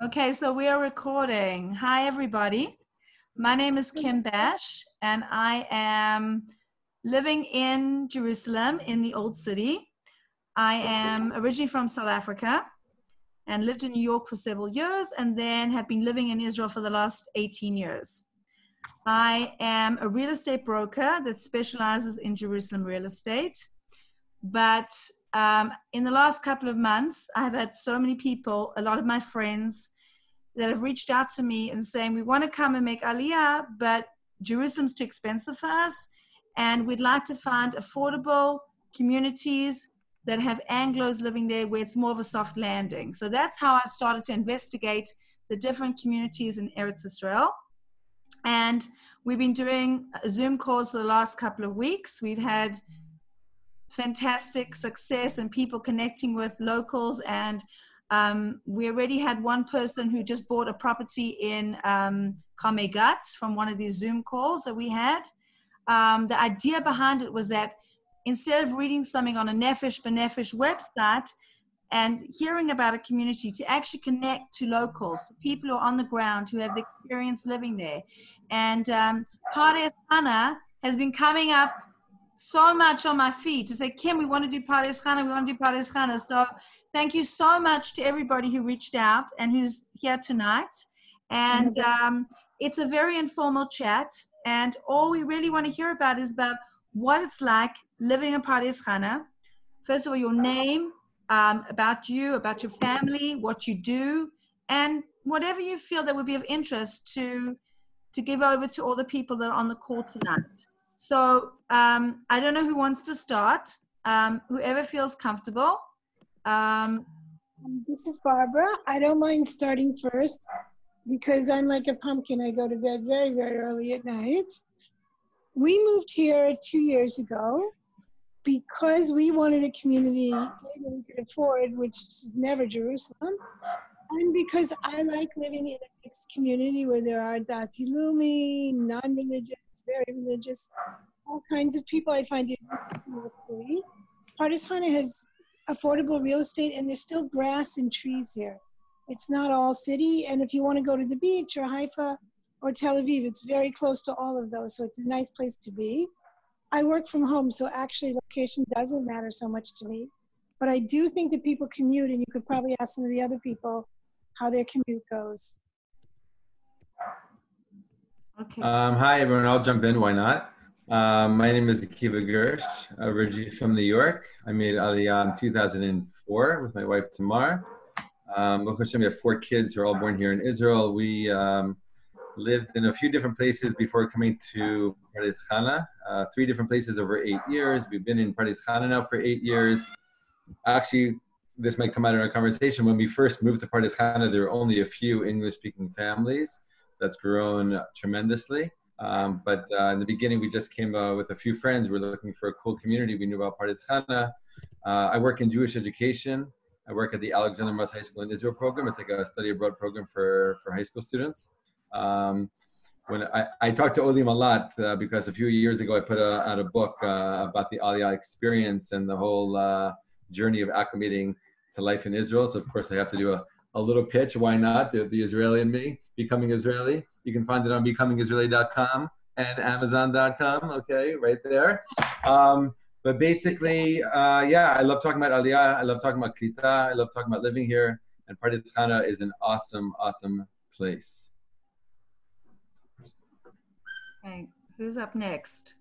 Okay, so we are recording. Hi, everybody. My name is Kim Bash, and I am living in Jerusalem in the Old City. I am originally from South Africa and lived in New York for several years, and then have been living in Israel for the last 18 years. I am a real estate broker that specializes in Jerusalem real estate. But in the last couple of months, I've had so many people, a lot of my friends, that have reached out to me and saying, we want to come and make Aliyah, but Jerusalem's too expensive for us. And we'd like to find affordable communities that have Anglos living there where it's more of a soft landing. So that's how I started to investigate the different communities in Eretz Israel. And we've been doing Zoom calls for the last couple of weeks. We've had fantastic success and people connecting with locals, and we already had one person who just bought a property in Kamegat from one of these Zoom calls that we had. The idea behind it was that instead of reading something on a Nefesh B'Nefesh website and hearing about a community, to actually connect to locals, to people who are on the ground, who have the experience living there. And Pardes Chana has been coming up so much on my feed to say, Kim, we want to do Pardes Chana, we want to do Pardes Chana. So thank you so much to everybody who reached out and who's here tonight. And it's a very informal chat. And all we really want to hear about is about what it's like living in Pardes Chana. First of all, your name, about you, about your family, what you do, and whatever you feel that would be of interest to give over to all the people that are on the call tonight. So I don't know who wants to start. Whoever feels comfortable. This is Barbara. I don't mind starting first because I'm like a pumpkin. I go to bed very, very early at night. We moved here 2 years ago because we wanted a community that we could afford, which is never Jerusalem. And because I like living in a mixed community where there are Dati Lumi, non-religious, very religious, all kinds of people. I find it really. Pardes Chana has affordable real estate, and there's still grass and trees here. It's not all city, and if you want to go to the beach or Haifa or Tel Aviv, it's very close to all of those, so it's a nice place to be. I work from home, so actually location doesn't matter so much to me, but I do think that people commute, and you could probably ask some of the other people how their commute goes. Okay. Hi, everyone. I'll jump in. Why not? My name is Akiva Gersh, originally from New York. I made Aliyah in 2004 with my wife, Tamar. We have 4 kids who are all born here in Israel. We lived in a few different places before coming to Pardes Chana, 3 different places over 8 years. We've been in Pardes Chana now for 8 years. Actually, this might come out in our conversation. When we first moved to Pardes Chana, there were only a few English-speaking families. That's grown tremendously. But in the beginning, we just came with a few friends. We're looking for a cool community. We knew about Pardes Chana. I work in Jewish education. I work at the Alexander Moss High School in Israel program. It's like a study abroad program for high school students. When I talked to Olim a lot because a few years ago, I put out a book about the Aliyah experience and the whole journey of acclimating to life in Israel. So of course I have to do a little pitch. Why not? The Israeli in me, Becoming Israeli. You can find it on becomingisraeli.com and amazon.com. Okay, right there. But basically, yeah, I love talking about Aliyah. I love talking about Klita. I love talking about living here. And Pardes Chana is an awesome, awesome place. Okay. Who's up next?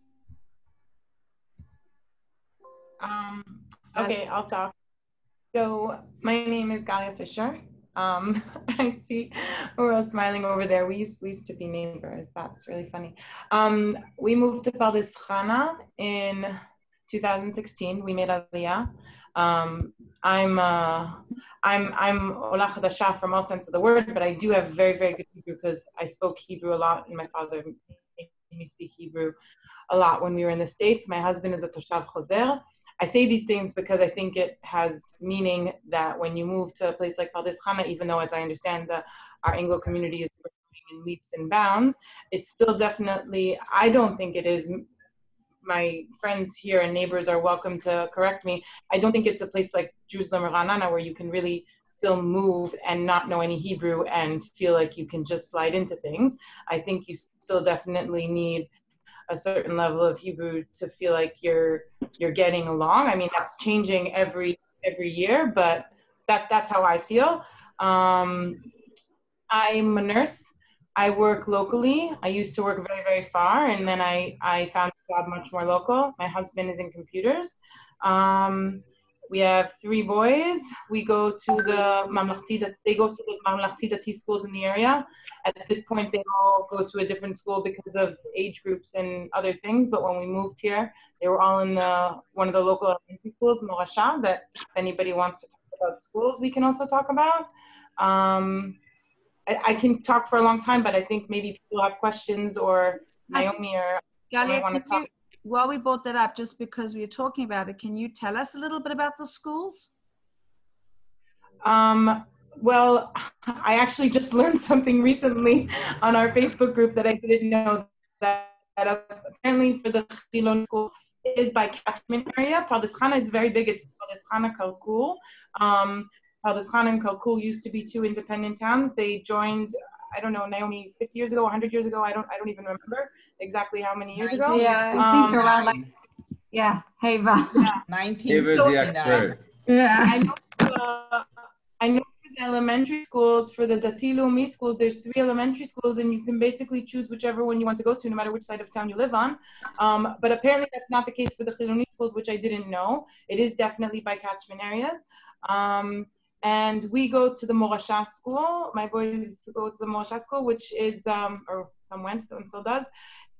Okay, I'll talk. So my name is Galia Fisher. I see we're all smiling over there. We used to be neighbors. That's really funny. We moved to Pardes Chana in 2016. We made Aliyah. I'm Ola Chadasha from all sense of the word, but I do have very, very good Hebrew because I spoke Hebrew a lot, and my father made me speak Hebrew a lot when we were in the States. My husband is a Toshav Choser. I say these things because I think it has meaning that when you move to a place like Pardes Chana, even though, as I understand, our Anglo community is growing in leaps and bounds, it's still definitely, I don't think it is my friends here and neighbors are welcome to correct me. I don't think it's a place like Jerusalem or Ra'anana where you can really still move and not know any Hebrew and feel like you can just slide into things. I think you still definitely need a certain level of Hebrew to feel like you're getting along. I mean, that's changing every year, but that's how I feel. I'm a nurse. I work locally. I used to work very, very far, and then I found a job much more local. My husband is in computers. We have 3 boys. We go to the they go to the Mamlachti Dati schools in the area. At this point, they all go to a different school because of age groups and other things. But when we moved here, they were all in one of the local elementary schools, Morasha, that if anybody wants to talk about schools, we can also talk about. I can talk for a long time, but I think maybe people have questions, or Naomi or Galia, I want to talk. while we brought that up, just because we were talking about it, can you tell us a little bit about the schools? Well, I actually just learned something recently on our Facebook group that I didn't know, that apparently for the Chilon schools it is by catchment area. Pardes Chana is very big. It's Pardes Chana Kalkul. Pardes Chana and Kalkul used to be 2 independent towns. They joined, I don't know, Naomi, 50 years ago, 100 years ago. I don't even remember exactly how many years ago. Yeah, I think around like, yeah, Heva. Yeah. 1969. Yeah. I know for the elementary schools, for the Dati Leumi schools, there's 3 elementary schools, and you can basically choose whichever one you want to go to, no matter which side of town you live on. But apparently that's not the case for the Chiloni schools, which I didn't know. It is definitely by catchment areas. And we go to the Morasha school. My boys go to the Morasha school, which is, or some went and still does,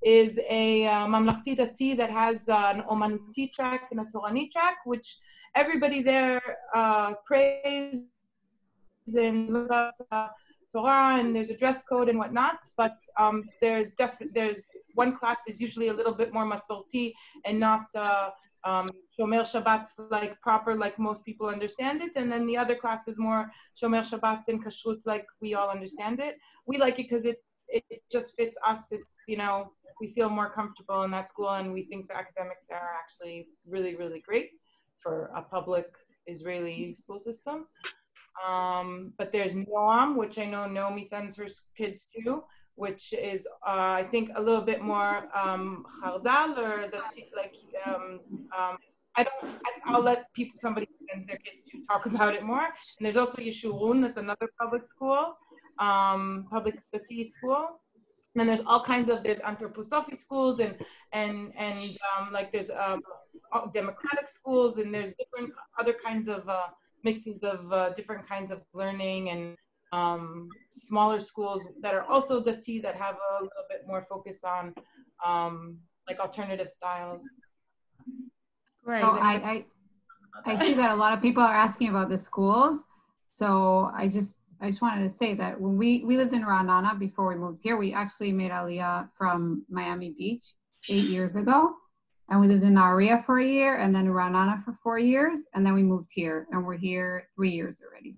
is a Mamlachti Dati that has an Omanuti track and a Torani track, which everybody there prays and learns about Torah, and there's a dress code and whatnot. But there's one class is usually a little bit more masorti and not Shomer Shabbat like proper, like most people understand it. And then the other class is more Shomer Shabbat and Kashrut like we all understand it. We like it because it just fits us. It's, you know, we feel more comfortable in that school, and we think the academics there are actually really, really great for a public Israeli school system. But there's Noam, which I know Naomi sends her kids to, which is I think a little bit more chardal, or I'll let somebody who sends their kids to talk about it more. And there's also Yeshurun, that's another public school, public Dati school. And then there's all kinds of, there's anthroposophy schools and like there's democratic schools, and there's different other kinds of mixes of different kinds of learning, and smaller schools that are also Dati that have a little bit more focus on like alternative styles. Great. So I see that a lot of people are asking about the schools. So I just wanted to say that when we lived in Ra'anana before we moved here, we actually made Aliyah from Miami Beach 8 years ago. And we lived in Nahariya for a year, and then Ra'anana for 4 years. And then we moved here, and we're here 3 years already.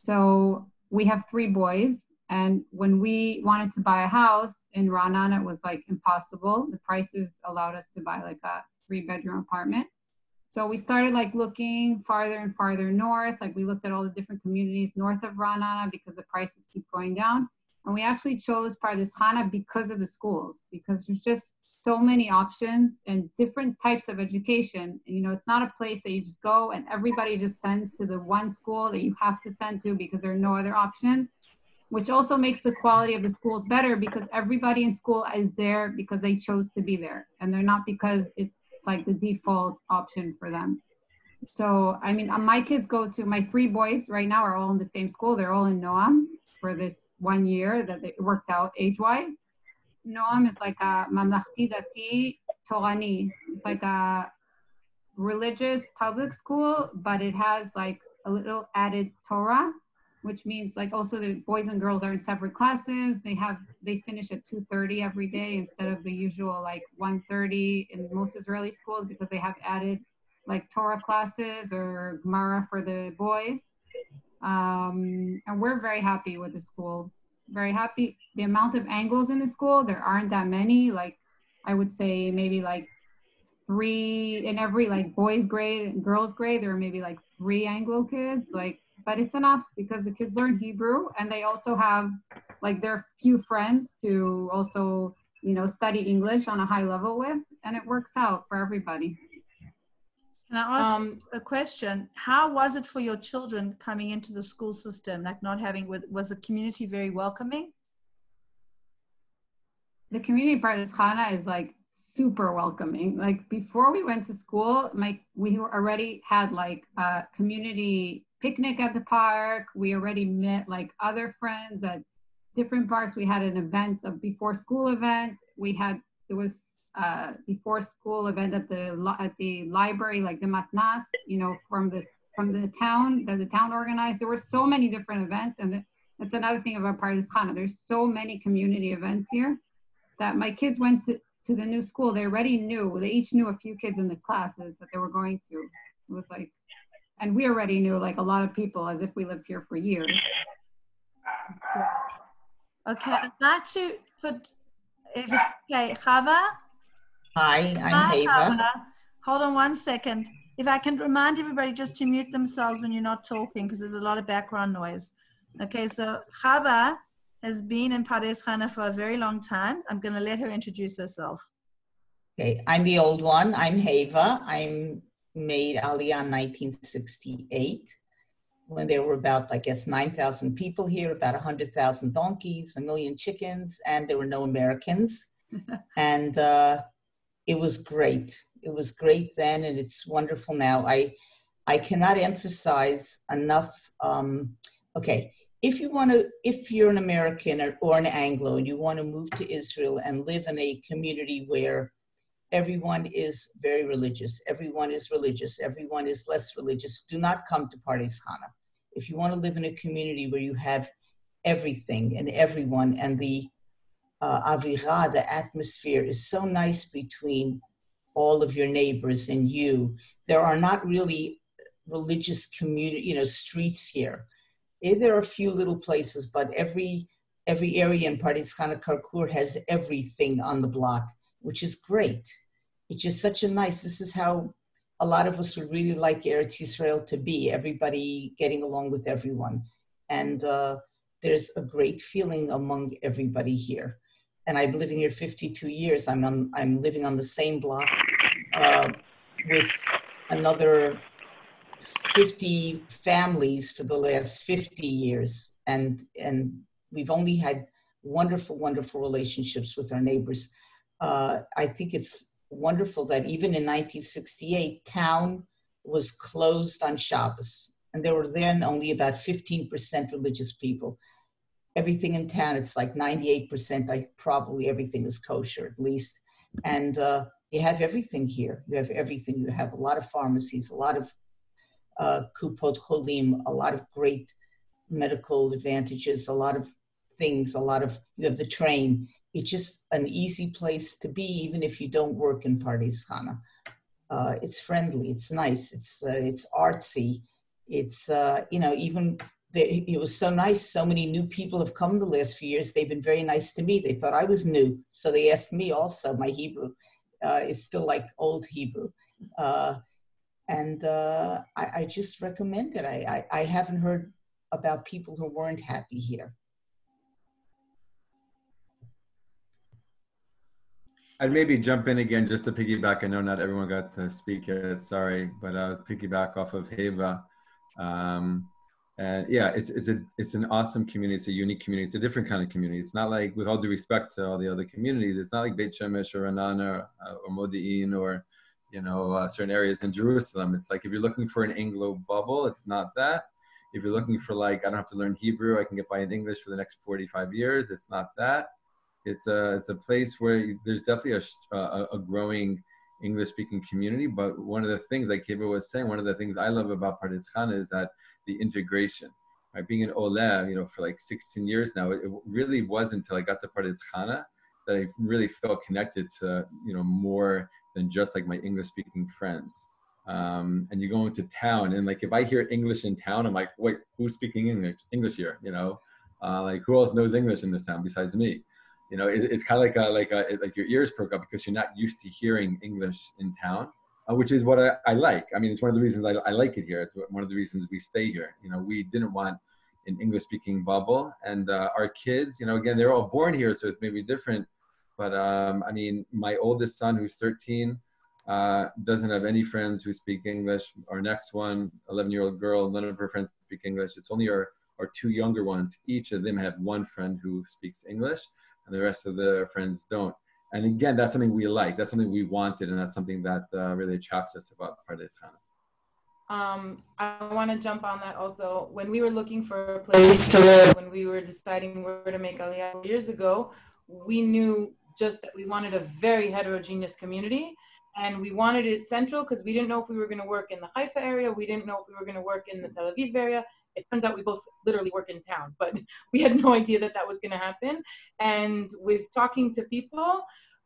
So we have 3 boys. And when we wanted to buy a house in Ra'anana, it was like impossible. The prices allowed us to buy like a 3-bedroom apartment. So we started like looking farther and farther north. Like we looked at all the different communities north of Ra'anana because the prices keep going down. And we actually chose Pardes Chana because of the schools, because there's just so many options and different types of education. And, you know, it's not a place that you just go and everybody just sends to the one school that you have to send to because there are no other options, which also makes the quality of the schools better because everybody in school is there because they chose to be there. And they're not because it's like the default option for them. So, I mean, my kids go to, my 3 boys right now are all in the same school. They're all in Noam for this 1 year that it worked out age-wise. Noam is like a Mamlachti Dati Torani. It's like a religious public school, but it has like a little added Torah, which means like also the boys and girls are in separate classes. They finish at 2:30 every day instead of the usual like 1:30 in most Israeli schools, because they have added like Torah classes or Gemara for the boys. And we're very happy with the school. Very happy. The amount of angles in the school, there aren't that many. Like I would say maybe like 3 in every like boys grade and girls grade. There were maybe like 3 Anglo kids, like, but it's enough because the kids learn Hebrew and they also have like their few friends to also, you know, study English on a high level with, and it works out for everybody. Can I ask a question? How was it for your children coming into the school system, like not having, was the community very welcoming? The community Pardes Chana is like super welcoming. Like before we went to school, we already had like a community picnic at the park. We already met like other friends at different parks. We had an event, a before school event. There was a before school event at the library, like the matnas, you know, from the town that the town organized. There were so many different events, and that's another thing about Pardes Chana. There's so many community events here that my kids went to the new school. They already knew. They each knew a few kids in the classes that they were going to. It was like, and we already knew like a lot of people as if we lived here for years. Okay, I'd like to put, if it's okay, Chava. Hi, I'm Heva. Chava. Hold on one second. If I can remind everybody just to mute themselves when you're not talking, because there's a lot of background noise. Okay, so Chava has been in Pardes Chana for a very long time. I'm going to let her introduce herself. Okay, I'm the old one. I'm Heva. I'm made Aliyah in 1968 when there were about, I guess, 9,000 people here, about 100,000 donkeys, 1 million chickens, and there were no Americans. And it was great. It was great then, and it's wonderful now. I cannot emphasize enough. Okay. If you're an American or an Anglo and you want to move to Israel and live in a community where everyone is very religious, everyone is religious, everyone is less religious, do not come to Pardes Chana. If you want to live in a community where you have everything and everyone, and the avira, the atmosphere is so nice between all of your neighbors and you. There are not really religious community, streets here. There are a few little places, but every area in Pardes Chana Karkur has everything on the block, which is great. It's just such a nice, this is how a lot of us would really like Eretz Yisrael to be, everybody getting along with everyone. And there's a great feeling among everybody here. And I've been living here 52 years. I'm living on the same block with another 50 families for the last 50 years. And we've only had wonderful, wonderful relationships with our neighbors. I think it's wonderful that even in 1968, town was closed on Shabbos. And there were then only about 15% religious people. Everything in town, it's like 98%, probably everything is kosher at least. And you have everything here. You have everything. You have a lot of pharmacies, a lot of kupot cholim, a lot of great medical advantages, a lot of things, you have the train. It's just an easy place to be, even if you don't work in Pardes Chana. It's friendly, it's nice, it's artsy. It's, it was so nice. So many new people have come the last few years. They've been very nice to me. They thought I was new. So they asked me also. My Hebrew is still like old Hebrew. I just recommend it. I haven't heard about people who weren't happy here. I'd maybe jump in again just to piggyback. I know not everyone got to speak yet, sorry, but piggyback off of Heva. And yeah, it's an awesome community. It's a unique community. It's a different kind of community. It's not like, with all due respect to all the other communities, it's not like Beit Shemesh or Ra'anana or Modi'in or certain areas in Jerusalem. It's like, if you're looking for an Anglo bubble, it's not that. If you're looking for like, I don't have to learn Hebrew, I can get by in English for the next 45 years, it's not that. It's a place where there's definitely a growing English-speaking community. But one of the things, like Kiva was saying, one of the things I love about Pardes Chana is that the integration. Right? Being an Oleh, for like 16 years now, it really wasn't until I got to Pardes Chana that I really felt connected to more than just like my English-speaking friends. And you go into town, and like if I hear English in town, I'm like, wait, who's speaking English here? Like who else knows English in this town besides me? you know, it's kind of like your ears perk up because you're not used to hearing English in town, which is what I like. I mean, it's one of the reasons I like it here. It's one of the reasons we stay here. You know, we didn't want an English-speaking bubble, and our kids, you know, again, they're all born here, so it's maybe different. But I mean, my oldest son, who's 13, doesn't have any friends who speak English. Our next one, 11-year-old girl, none of her friends speak English. It's only our two younger ones. Each of them have one friend who speaks English, and the rest of their friends don't. And again, that's something we like. That's something we wanted, and that's something that really attracts us about Pardes Chana. I want to jump on that also. When we were looking for a place to live, when we were deciding where to make Aliyah years ago, we knew just that we wanted a very heterogeneous community, and we wanted it central because we didn't know if we were going to work in the Haifa area. We didn't know if we were going to work in the Tel Aviv area. It turns out we both literally work in town, but we had no idea that that was going to happen. And with talking to people,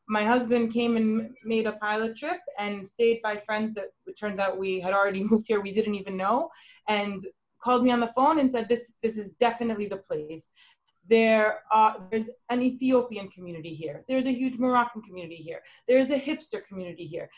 my husband came and made a pilot trip and stayed by friends that it turns out we had already moved here. We didn't even know, and called me on the phone and said, this is definitely the place. There's an Ethiopian community here. There's a huge Moroccan community here. There's a hipster community here.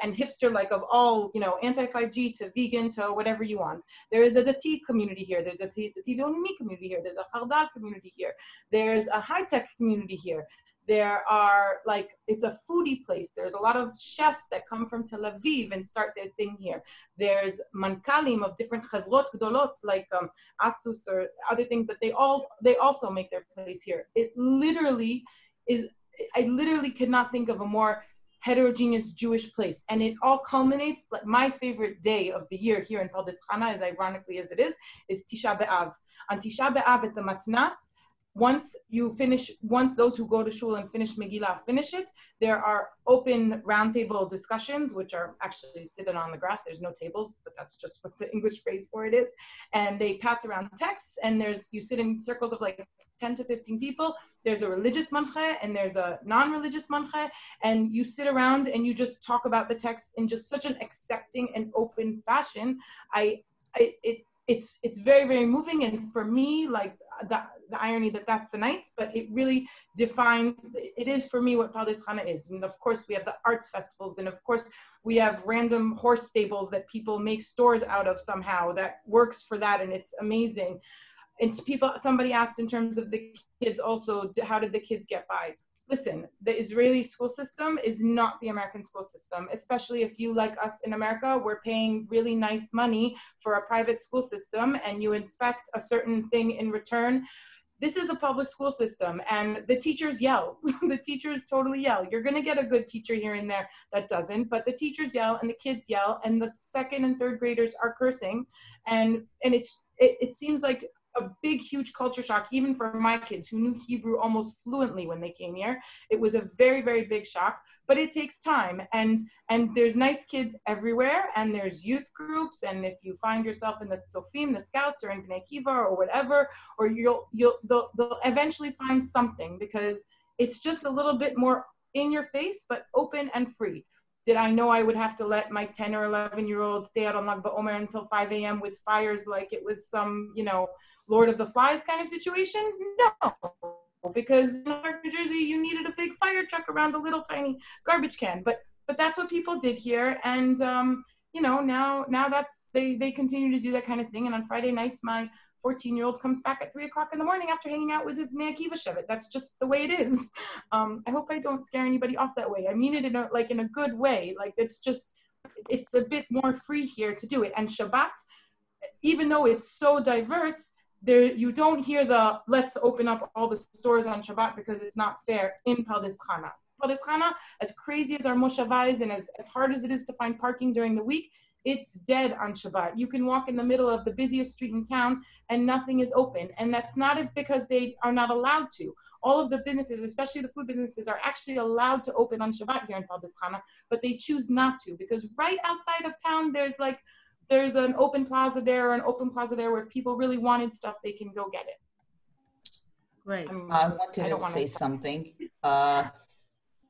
And hipster like of all, you know, anti-5G to vegan to whatever you want. There is a Dati community here. There's a Tidoni community here. There's a Chardal community here. There's a high-tech community here. There are, like, it's a foodie place. There's a lot of chefs that come from Tel Aviv and start their thing here. There's mankalim of different chevrot gdolot, like Asus or other things that they also make their place here. It literally is, I literally could not think of a more heterogeneous Jewish place. And it all culminates, like my favorite day of the year here in Pardes Chana, as ironically as it is Tisha B'Av. On Tisha B'Av at the Matnas, once those who go to shul and finish Megillah finish it, there are open roundtable discussions, which are actually sitting on the grass. There's no tables, but that's just what the English phrase for it is. And they pass around texts, and you sit in circles of like 10 to 15 people. There's a religious manche and there's a non-religious manche, and you sit around and you just talk about the text in just such an accepting and open fashion. It's very, very moving. And for me, like the irony that's the night, but it really it is for me what Pardes Chana is. And of course we have the arts festivals, and of course we have random horse stables that people make stores out of somehow that works for that, and it's amazing. And somebody asked in terms of the kids also, how did the kids get by? Listen, the Israeli school system is not the American school system, especially if you, like us in America, we're paying really nice money for a private school system and you expect a certain thing in return. This is a public school system, and the teachers yell. The teachers totally yell. You're going to get a good teacher here and there that doesn't, but the teachers yell and the kids yell, and the second and third graders are cursing. And it seems like a big, huge culture shock, even for my kids who knew Hebrew almost fluently when they came here. It was a very, very big shock, but it takes time. And there's nice kids everywhere, and there's youth groups. And if you find yourself in the Sofim, the Scouts, or in Bnei Kiva or whatever, or they'll eventually find something, because it's just a little bit more in your face, but open and free. Did I know I would have to let my 10 or 11-year-old stay out on Lag BaOmer until 5 a.m. with fires like it was some, Lord of the Flies kind of situation? No, because in New Jersey, you needed a big fire truck around a little tiny garbage can. But that's what people did here. And, now they continue to do that kind of thing. And on Friday nights, my 14-year-old comes back at 3 o'clock in the morning after hanging out with his Bnei Akiva Shevet. That's just the way it is. I hope I don't scare anybody off that way. I mean it in a good way. Like, it's a bit more free here to do it. And Shabbat, even though it's so diverse, you don't hear the let's open up all the stores on Shabbat because it's not fair in Pardes Chana. Pardes Chana, as crazy as our moshava is and as hard as it is to find parking during the week, it's dead on Shabbat. You can walk in the middle of the busiest street in town and nothing is open. And that's not because they are not allowed to. All of the businesses, especially the food businesses, are actually allowed to open on Shabbat here in Pardes Chana, but they choose not to, because right outside of town, there's an open plaza there or an open plaza there where if people really wanted stuff, they can go get it. Great. I wanted to say something.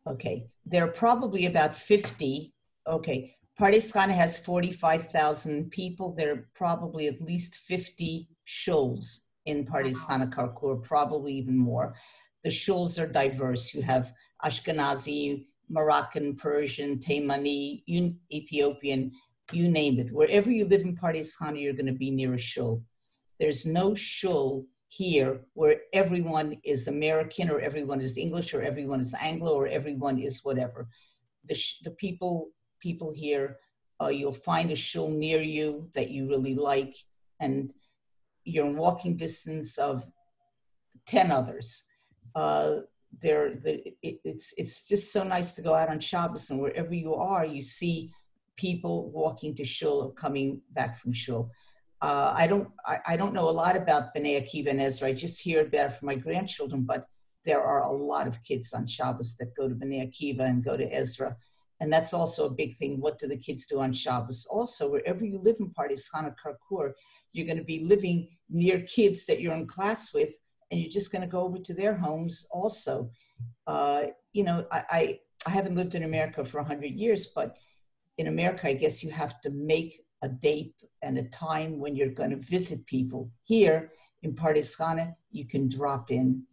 Okay, there are probably about 50. Okay, Pardes Chana has 45,000 people. There are probably at least 50 shuls in Pardes Chana Karkur, probably even more. the shuls are diverse. You have Ashkenazi, Moroccan, Persian, Taimani, Ethiopian, you name it. Wherever you live in Pardes Chana, you're going to be near a shul. There's no shul here where everyone is American or everyone is English or everyone is Anglo or everyone is whatever. The people here, you'll find a shul near you that you really like, and you're in walking distance of 10 others. It's just so nice to go out on Shabbos, and wherever you are, you see people walking to shul or coming back from shul. I don't know a lot about Bnei Akiva and Ezra. I just hear about it from my grandchildren, but there are a lot of kids on Shabbos that go to Bnei Akiva and go to Ezra. And that's also a big thing. What do the kids do on Shabbos? Also, wherever you live in Pardes Chana, Karkur, you're going to be living near kids that you're in class with, and you're just going to go over to their homes also. You know, I haven't lived in America for 100 years, but in America, I guess you have to make a date and a time when you're going to visit people. Here in Pardes Chana, you can drop in.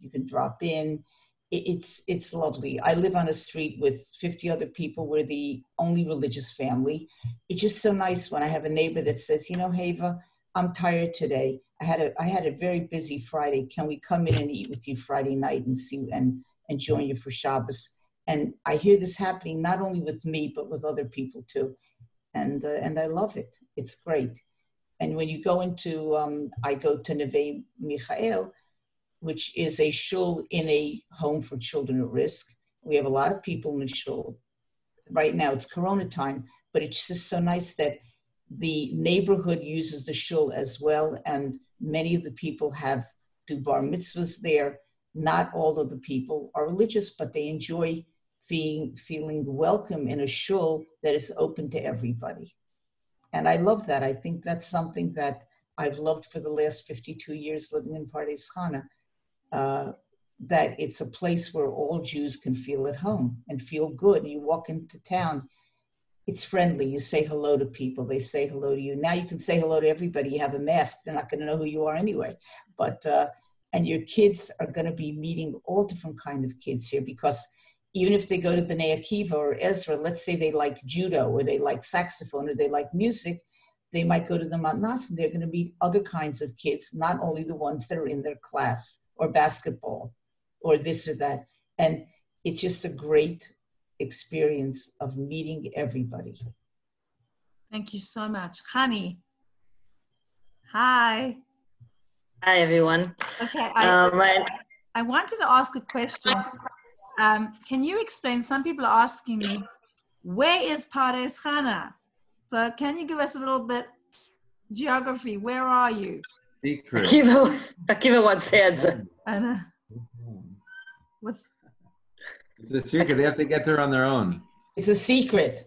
It's lovely. I live on a street with 50 other people. We're the only religious family. It's just so nice when I have a neighbor that says, you know, Heva, I'm tired today. I had a very busy Friday. Can we come in and eat with you Friday night and see and join you for Shabbos? And I hear this happening not only with me, but with other people too. And I love it. It's great. And when you go into, I go to Neve Michael, which is a shul in a home for children at risk. We have a lot of people in the shul. Right now it's Corona time, but it's just so nice that the neighborhood uses the shul as well. And many of the people do bar mitzvahs there. Not all of the people are religious, but they enjoy feeling welcome in a shul that is open to everybody. And I love that. I think that's something that I've loved for the last 52 years living in Pardes Chana, that it's a place where all Jews can feel at home and feel good. You walk into town, it's friendly. You say hello to people. They say hello to you. Now you can say hello to everybody. You have a mask. They're not going to know who you are anyway. But, and your kids are going to be meeting all different kind of kids here, because even if they go to Bnei Akiva or Ezra, let's say they like judo or they like saxophone or they like music, they might go to the matnas and they're going to meet other kinds of kids, not only the ones that are in their class or basketball or this or that. And it's just a great experience of meeting everybody. Thank you so much. Chani. Hi. Hi, everyone. Okay, I wanted to ask a question. Can you explain, some people are asking me, where is Pardes Chana? So can you give us a little bit geography? Where are you? Secret. Akiva wants to answer. And what's? It's a secret. They have to get there on their own. It's a secret.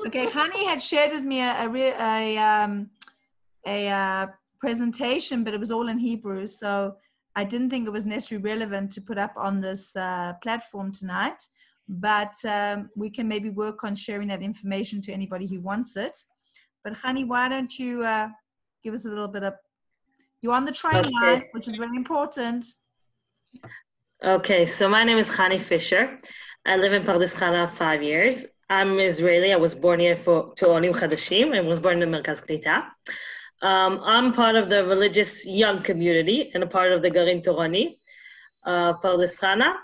Okay, Hani had shared with me a presentation, but it was all in Hebrew, so I didn't think it was necessarily relevant to put up on this platform tonight. But we can maybe work on sharing that information to anybody who wants it. But Hani, why don't you give us a little bit of, you're on the train line, which is very important. Okay, so my name is Hani Fisher. I live in Pardes Chana 5 years. I'm Israeli. I was born here to Olim Chadashim. I was born in Merkaz Klita. I'm part of the religious young community and a part of the Garin Torani, Pardes Chana.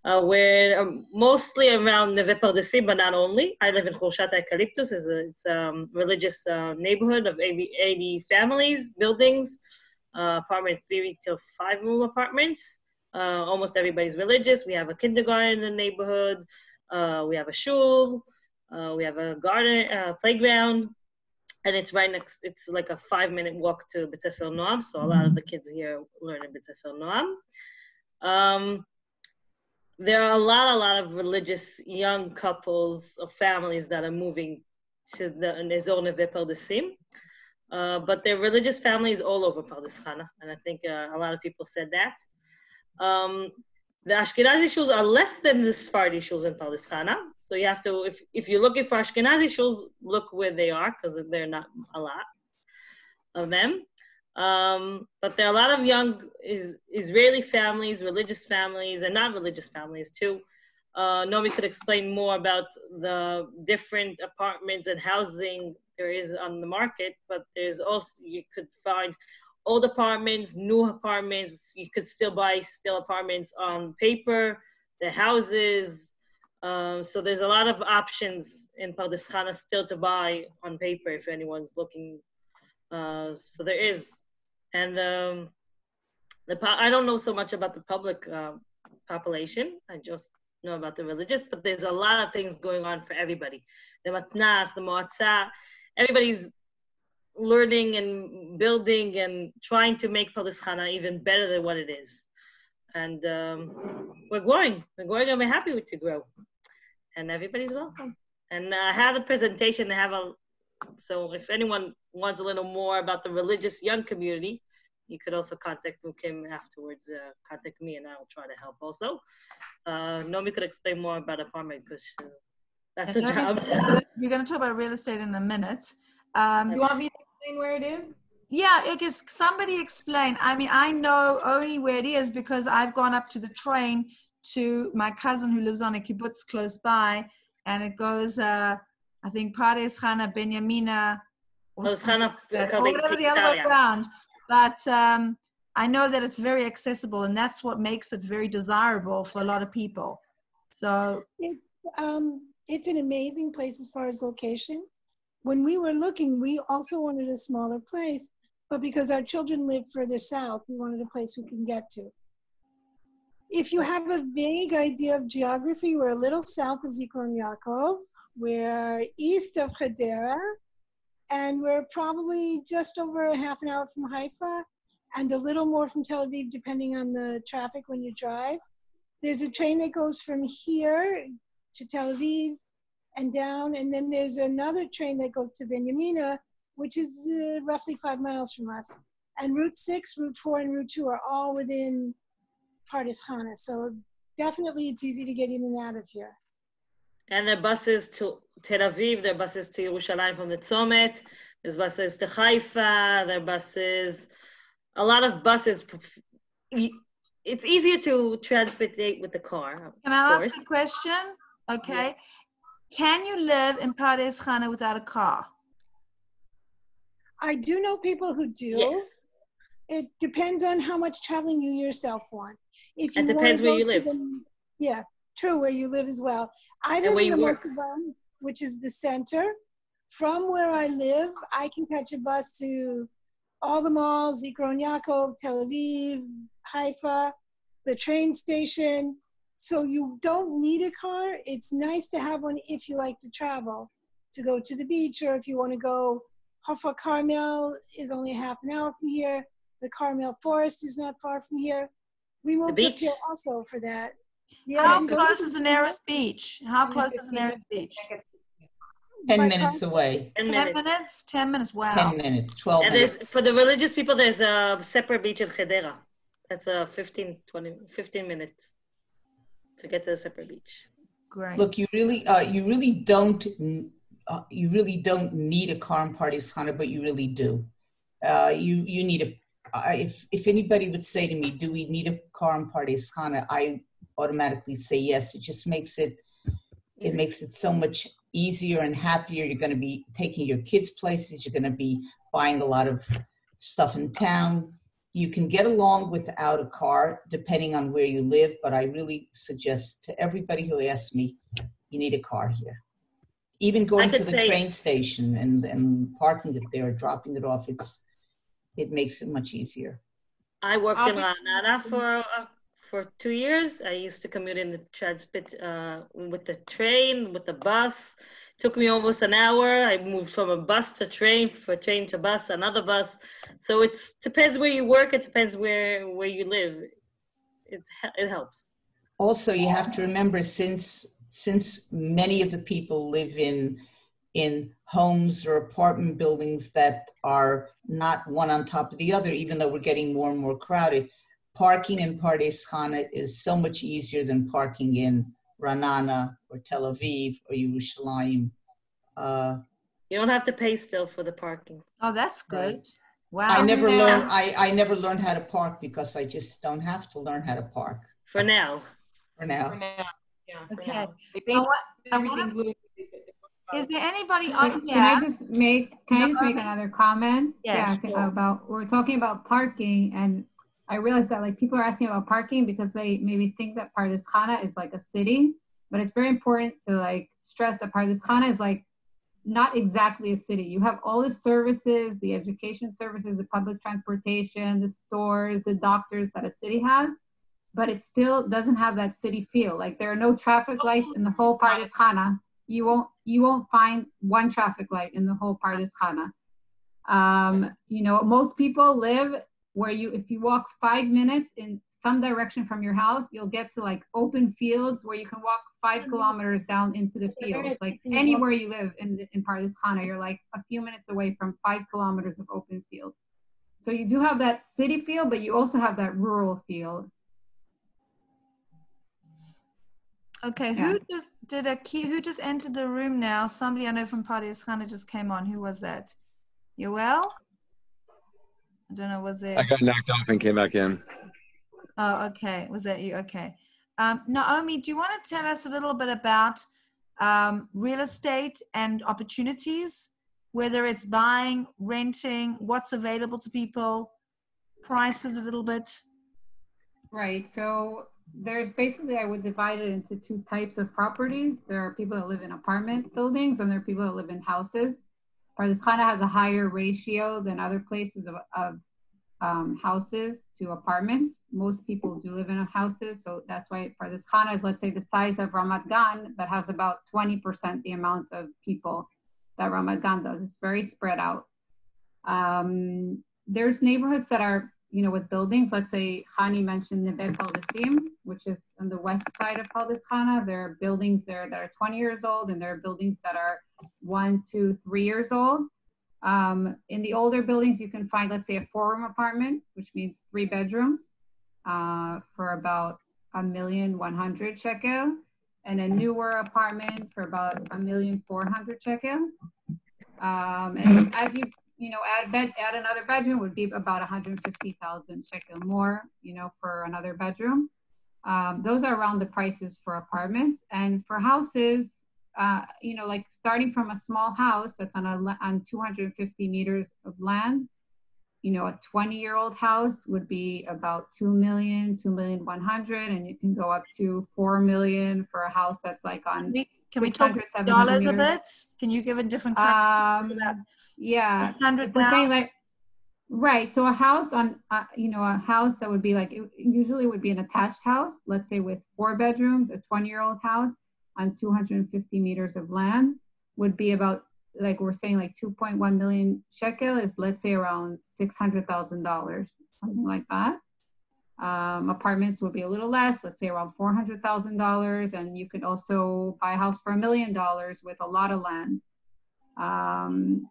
We're mostly around Neve Pardesim, but not only. I live in Choshat Eucalyptus. It's a religious neighborhood of 80 families, buildings, apartments, 3 to 5 room apartments. Almost everybody's religious. We have a kindergarten in the neighborhood. We have a shul. We have a garden, playground. And it's right next, it's like a 5-minute walk to Bet Sefer Noam. So a lot of the kids here learn in Bet Sefer Noam. There are a lot of religious young couples or families that are moving to the Nezor Neve Pardesim. But they're religious families all over Pardes Chana. And I think a lot of people said that. The Ashkenazi shuls are less than the Sephardi shuls in Pardes Chana. So you have to, if you're looking for Ashkenazi shuls, look where they are, because they're not a lot of them. But there are a lot of young Israeli families, religious families, and non-religious families too. Nomi could explain more about the different apartments and housing there is on the market, but there's also, you could find old apartments, new apartments. You could still buy apartments on paper, the houses. So there's a lot of options in Pardes Chana still to buy on paper if anyone's looking. So there is, and I don't know so much about the public population. I just know about the religious, but there's a lot of things going on for everybody. The matnas, the moatza, everybody's learning and building and trying to make Pardes Chana even better than what it is. And we're growing, and we're happy to grow. And everybody's welcome. And I have a presentation, so if anyone wants a little more about the religious young community, you could also contact Kim afterwards, contact me, and I'll try to help also. Nomi could explain more about apartment because that's her job. You're going to talk about real estate in a minute. You want me to explain where it is? Yeah, because somebody explain. I mean, I know only where it is because I've gone up to the train to my cousin who lives on a kibbutz close by, and it goes, I think, Pardes Chana, Benyamina, or whatever the other way around. But I know that it's very accessible, and that's what makes it very desirable for a lot of people. So it's an amazing place as far as location. When we were looking, we also wanted a smaller place, but because our children live further south, we wanted a place we can get to. If you have a vague idea of geography, we're a little south of Zikron Yaakov, we're east of Hadera, and we're probably just over a half an hour from Haifa and a little more from Tel Aviv, depending on the traffic when you drive. There's a train that goes from here to Tel Aviv and down, and then there's another train that goes to Benyamina, which is roughly 5 miles from us. And Route 6, Route 4, and Route 2 are all within Pardes Chana. So definitely it's easy to get in and out of here. And there are buses to Tel Aviv, there are buses to Yerushalayim from the Tzomet, there's buses to Haifa, there are buses, a lot of buses. It's easier to transportate with the car. Can I ask a question? Okay. Yeah. Can you live in Pardes Chana without a car? I do know people who do. Yes. It depends on how much traveling you yourself want. If you it depends where you live. Yeah, true, where you live as well. I live in the Mokuban, which is the center. From where I live, I can catch a bus to all the malls, Zikron Yaakov, Tel Aviv, Haifa, the train station. So you don't need a car. It's nice to have one if you like to travel, to go to the beach, or if you want to go. Hafar Carmel is only half an hour from here. The Carmel Forest is not far from here. We moved up here also for that. Yeah, how close is the nearest beach? How close is the nearest beach? 10 minutes away. 10 minutes? 10 minutes, wow. 10 minutes, 12 minutes. For the religious people, there's a separate beach in Hadera. That's a 15 minutes to get to the separate beach. Great. Look, you really don't need a car in Pardes Chana, but you really do. You need if anybody would say to me, do we need a car in Pardes Chana? I automatically say yes. It just makes it so much easier and happier. You're going to be taking your kids places. You're going to be buying a lot of stuff in town. You can get along without a car depending on where you live, but I really suggest to everybody who asks me, you need a car here. Even going to the train station and parking it there, dropping it off, it makes it much easier. I worked in Ranana for 2 years. I used to commute in the transport with the train, with the bus. It took me almost an hour. I moved from a bus to train, from train to bus, another bus. So it depends where you work. It depends where you live. It helps. Also, you have to remember, since many of the people live in homes or apartment buildings that are not one on top of the other, even though we're getting more and more crowded, parking in Pardes Chana is so much easier than parking in Ranana or Tel Aviv or Yerushalayim. You don't have to pay still for the parking. Oh, that's good. Wow. I never learned how to park because I just don't have to learn how to park For now. for now. For now. Yeah, for Okay. now. They I paint wa- I everything blue. Is there anybody Can on I here? just make another comment? Yeah, sure. About, we're talking about parking, and I realized that like people are asking about parking because they maybe think that Pardes Chana is like a city, but it's very important to like stress that Pardes Chana is like not exactly a city. You have all the services, the education services, the public transportation, the stores, the doctors that a city has, but it still doesn't have that city feel. Like there are no traffic lights in the whole Pardes Chana. You won't find one traffic light in the whole Pardes Chana. You know, most people live where if you walk 5 minutes in some direction from your house, you'll get to like open fields where you can walk 5 kilometers down into the fields. Like anywhere you live in Pardes Chana, you're like a few minutes away from 5 kilometers of open fields. So you do have that city feel, but you also have that rural feel. Okay, Yeah. who just entered the room now? Somebody I know from Pardes Chana just came on. Who was that? You well? I don't know, was it? I got knocked off and came back in. Oh, okay. Was that you? Okay. Naomi, do you want to tell us a little bit about real estate and opportunities, whether it's buying, renting, what's available to people, prices a little bit? Right. So there's basically, I would divide it into 2 types of properties. There are people that live in apartment buildings and there are people that live in houses. Pardes Chana has a higher ratio than other places of houses to apartments. Most people do live in houses. So that's why Pardes Chana is, let's say, the size of Ramat Gan, that has about 20% the amount of people that Ramat Gan does. It's very spread out. There's neighborhoods that are, you know, with buildings. Let's say Hani mentioned Neve Paldesim, which is on the west side of Pardes Chana. There are buildings there that are 20 years old, and there are buildings that are 1, 2, 3 years old. In the older buildings, you can find, let's say, a 4-room apartment, which means 3 bedrooms, for about 1,100,000 shekel, and a newer apartment for about 1,400,000 shekel. And as you know, add another bedroom would be about 150,000 shekel more, you know, for another bedroom. Those are around the prices for apartments. And for houses, you know, like starting from a small house that's on 250 meters of land, you know, a 20-year-old house would be about 2 million, 2,100,000, and you can go up to 4 million for a house that's like on Can we talk dollars a bit? Can you give a different yeah, 600,000? if we're saying like, right, so a house on you know, a house that would be like, it usually would be an attached house, let's say with 4 bedrooms, a 20-year-old house on 250 meters of land would be about, like we're saying, like 2.1 million shekel is, let's say, around $600,000, something like that. Apartments would be a little less, let's say around $400,000, and you could also buy a house for $1 million with a lot of land.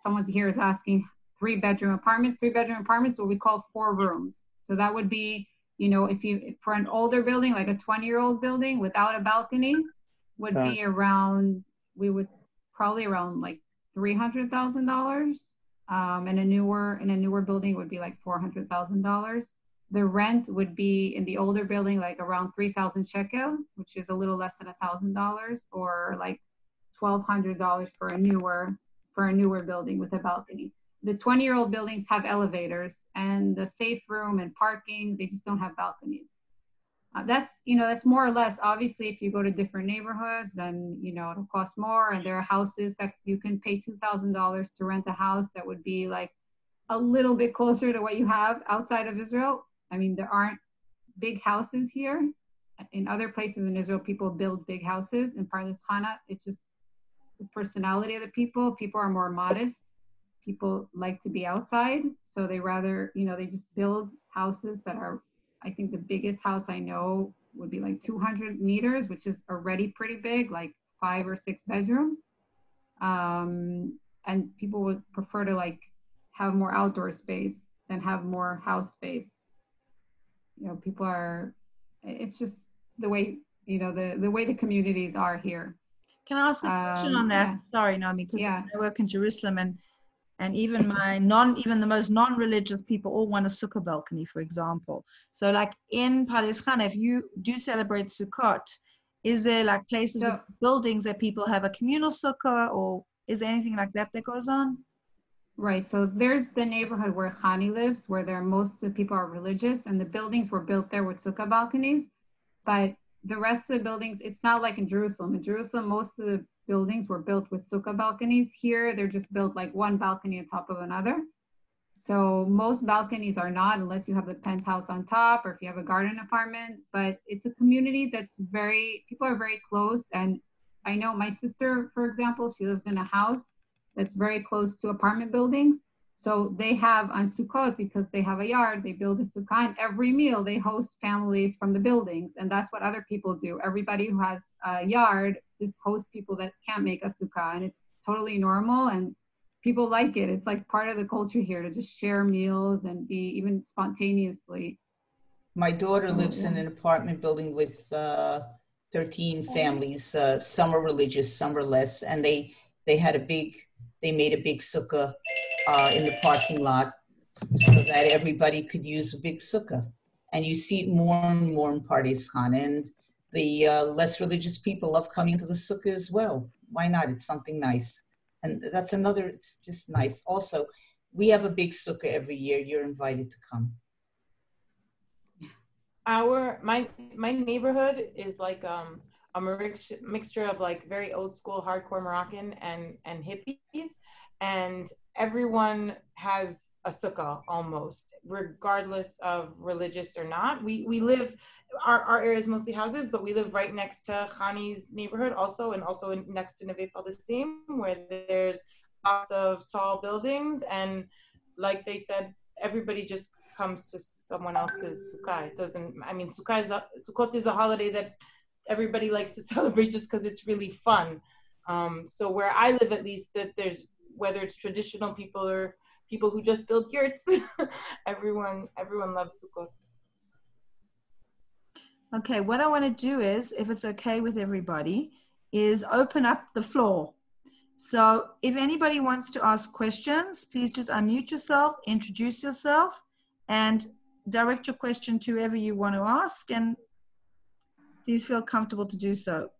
Someone here is asking 3-bedroom apartments. 3-bedroom apartments, what we call 4 rooms. So that would be, you know, if for an older building, like a 20-year-old building without a balcony, would be around, we would probably around like $300,000. And a newer building would be like $400,000. The rent would be in the older building like around 3,000 shekel, which is a little less than $1,000, or like $1,200 for a newer building with a balcony. The 20-year-old buildings have elevators and the safe room and parking. They just don't have balconies. That's, you know, that's more or less. Obviously, if you go to different neighborhoods, then, you know, it'll cost more. And there are houses that you can pay $2,000 to rent a house that would be like a little bit closer to what you have outside of Israel. I mean, there aren't big houses here. In other places in Israel, people build big houses. In Pardes Chana, it's just the personality of the people. People are more modest. People like to be outside. So they rather, you know, they just build houses that are, I think the biggest house I know would be like 200 meters, which is already pretty big, like 5 or 6 bedrooms. And people would prefer to like have more outdoor space than have more house space. You know, people are, it's just the way, you know, the way the communities are here. Can I ask a question on that? Yeah. Sorry, Naomi, because Yeah. I work in Jerusalem, and and even even the most non-religious people all want a sukkah balcony, for example. So like in Pardes Chana, if you do celebrate Sukkot, is there like places with buildings that people have a communal sukkah, or is there anything like that that goes on? Right. So there's the neighborhood where Hani lives, where most of the people are religious, and the buildings were built there with sukkah balconies. But the rest of the buildings, it's not like in Jerusalem. In Jerusalem, most of the buildings were built with sukkah balconies. Here, they're just built like one balcony on top of another. So most balconies are not, unless you have the penthouse on top or if you have a garden apartment. But it's a community that's people are very close. And I know my sister, for example, she lives in a house that's very close to apartment buildings. So they have on Sukkot, because they have a yard, they build a sukkah, and every meal they host families from the buildings. And that's what other people do. Everybody who has a yard just hosts people that can't make a sukkah. And it's totally normal, and people like it. It's like part of the culture here to just share meals and be even spontaneously. My daughter lives in an apartment building with 13 families. Some are religious, some are less. And they made a big sukkah in the parking lot so that everybody could use a big sukkah. And you see it more and more in Pardes Chana. And the less religious people love coming into the sukkah as well. Why not? It's something nice. And that's it's just nice. Also, we have a big sukkah every year. You're invited to come. My neighborhood is like a mixture of like very old school hardcore Moroccan and hippies, and everyone has a sukkah almost, regardless of religious or not. We live, our area is mostly houses, but we live right next to Khani's neighborhood also, and also next to Neve Paldesim, where there's lots of tall buildings, and like they said, everybody just comes to someone else's sukkah. It doesn't, I mean, Sukkot is a holiday that everybody likes to celebrate just because it's really fun. So where I live, at least, that there's, whether it's traditional people or people who just build yurts, everyone loves Sukkot. Okay, what I want to do is, if it's okay with everybody, is open up the floor. So if anybody wants to ask questions, please just unmute yourself, introduce yourself, and direct your question to whoever you want to ask, and please feel comfortable to do so.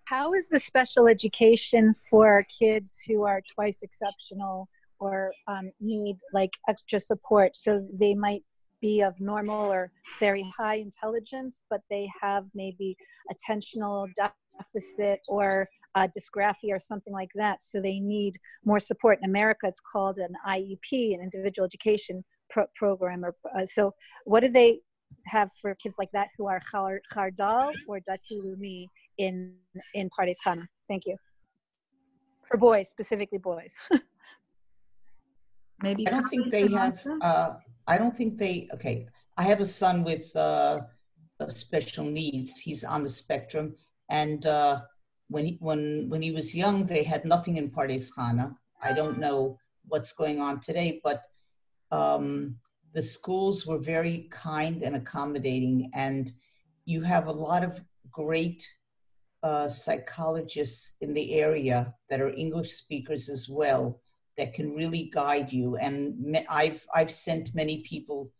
How is the special education for kids who are twice exceptional or need like extra support? So they might be of normal or very high intelligence, but they have maybe attentional deficit or dysgraphia or something like that. So they need more support. In America, it's called an IEP, an individual education program. So what do they have for kids like that who are Chardal or Dati Lumi in Pardes Chana? Thank you. For boys, specifically boys. Maybe I don't think they have, okay. I have a son with special needs. He's on the spectrum. And when he was young, they had nothing in Pardes Chana. I don't know what's going on today, but the schools were very kind and accommodating, and you have a lot of great psychologists in the area that are English speakers as well that can really guide you. And I've sent many people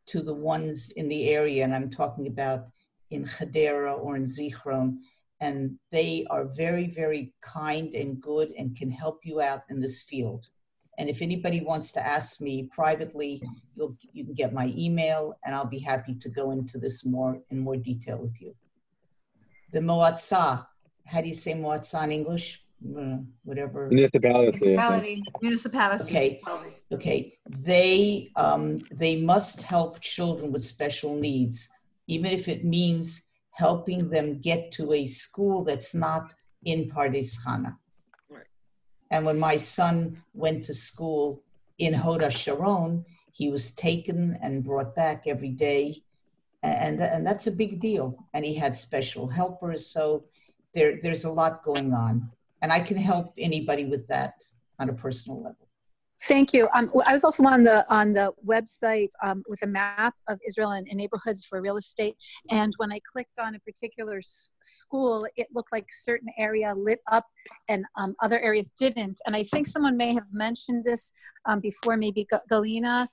to the ones in the area, and I'm talking about in Hadera or in Zichron, and they are very, very kind and good and can help you out in this field. And if anybody wants to ask me privately, you can get my email, and I'll be happy to go into this in more detail with you. The Moatza, how do you say Moatza in English? Whatever. Municipality. Okay. They must help children with special needs, even if it means helping them get to a school that's not in Pardes Chana. And when my son went to school in Hod HaSharon, he was taken and brought back every day. And that's a big deal. And he had special helpers. So there's a lot going on. And I can help anybody with that on a personal level. Thank you. I was also on the website with a map of Israel and neighborhoods for real estate. And when I clicked on a particular school, it looked like a certain area lit up and other areas didn't. And I think someone may have mentioned this before, maybe Galina.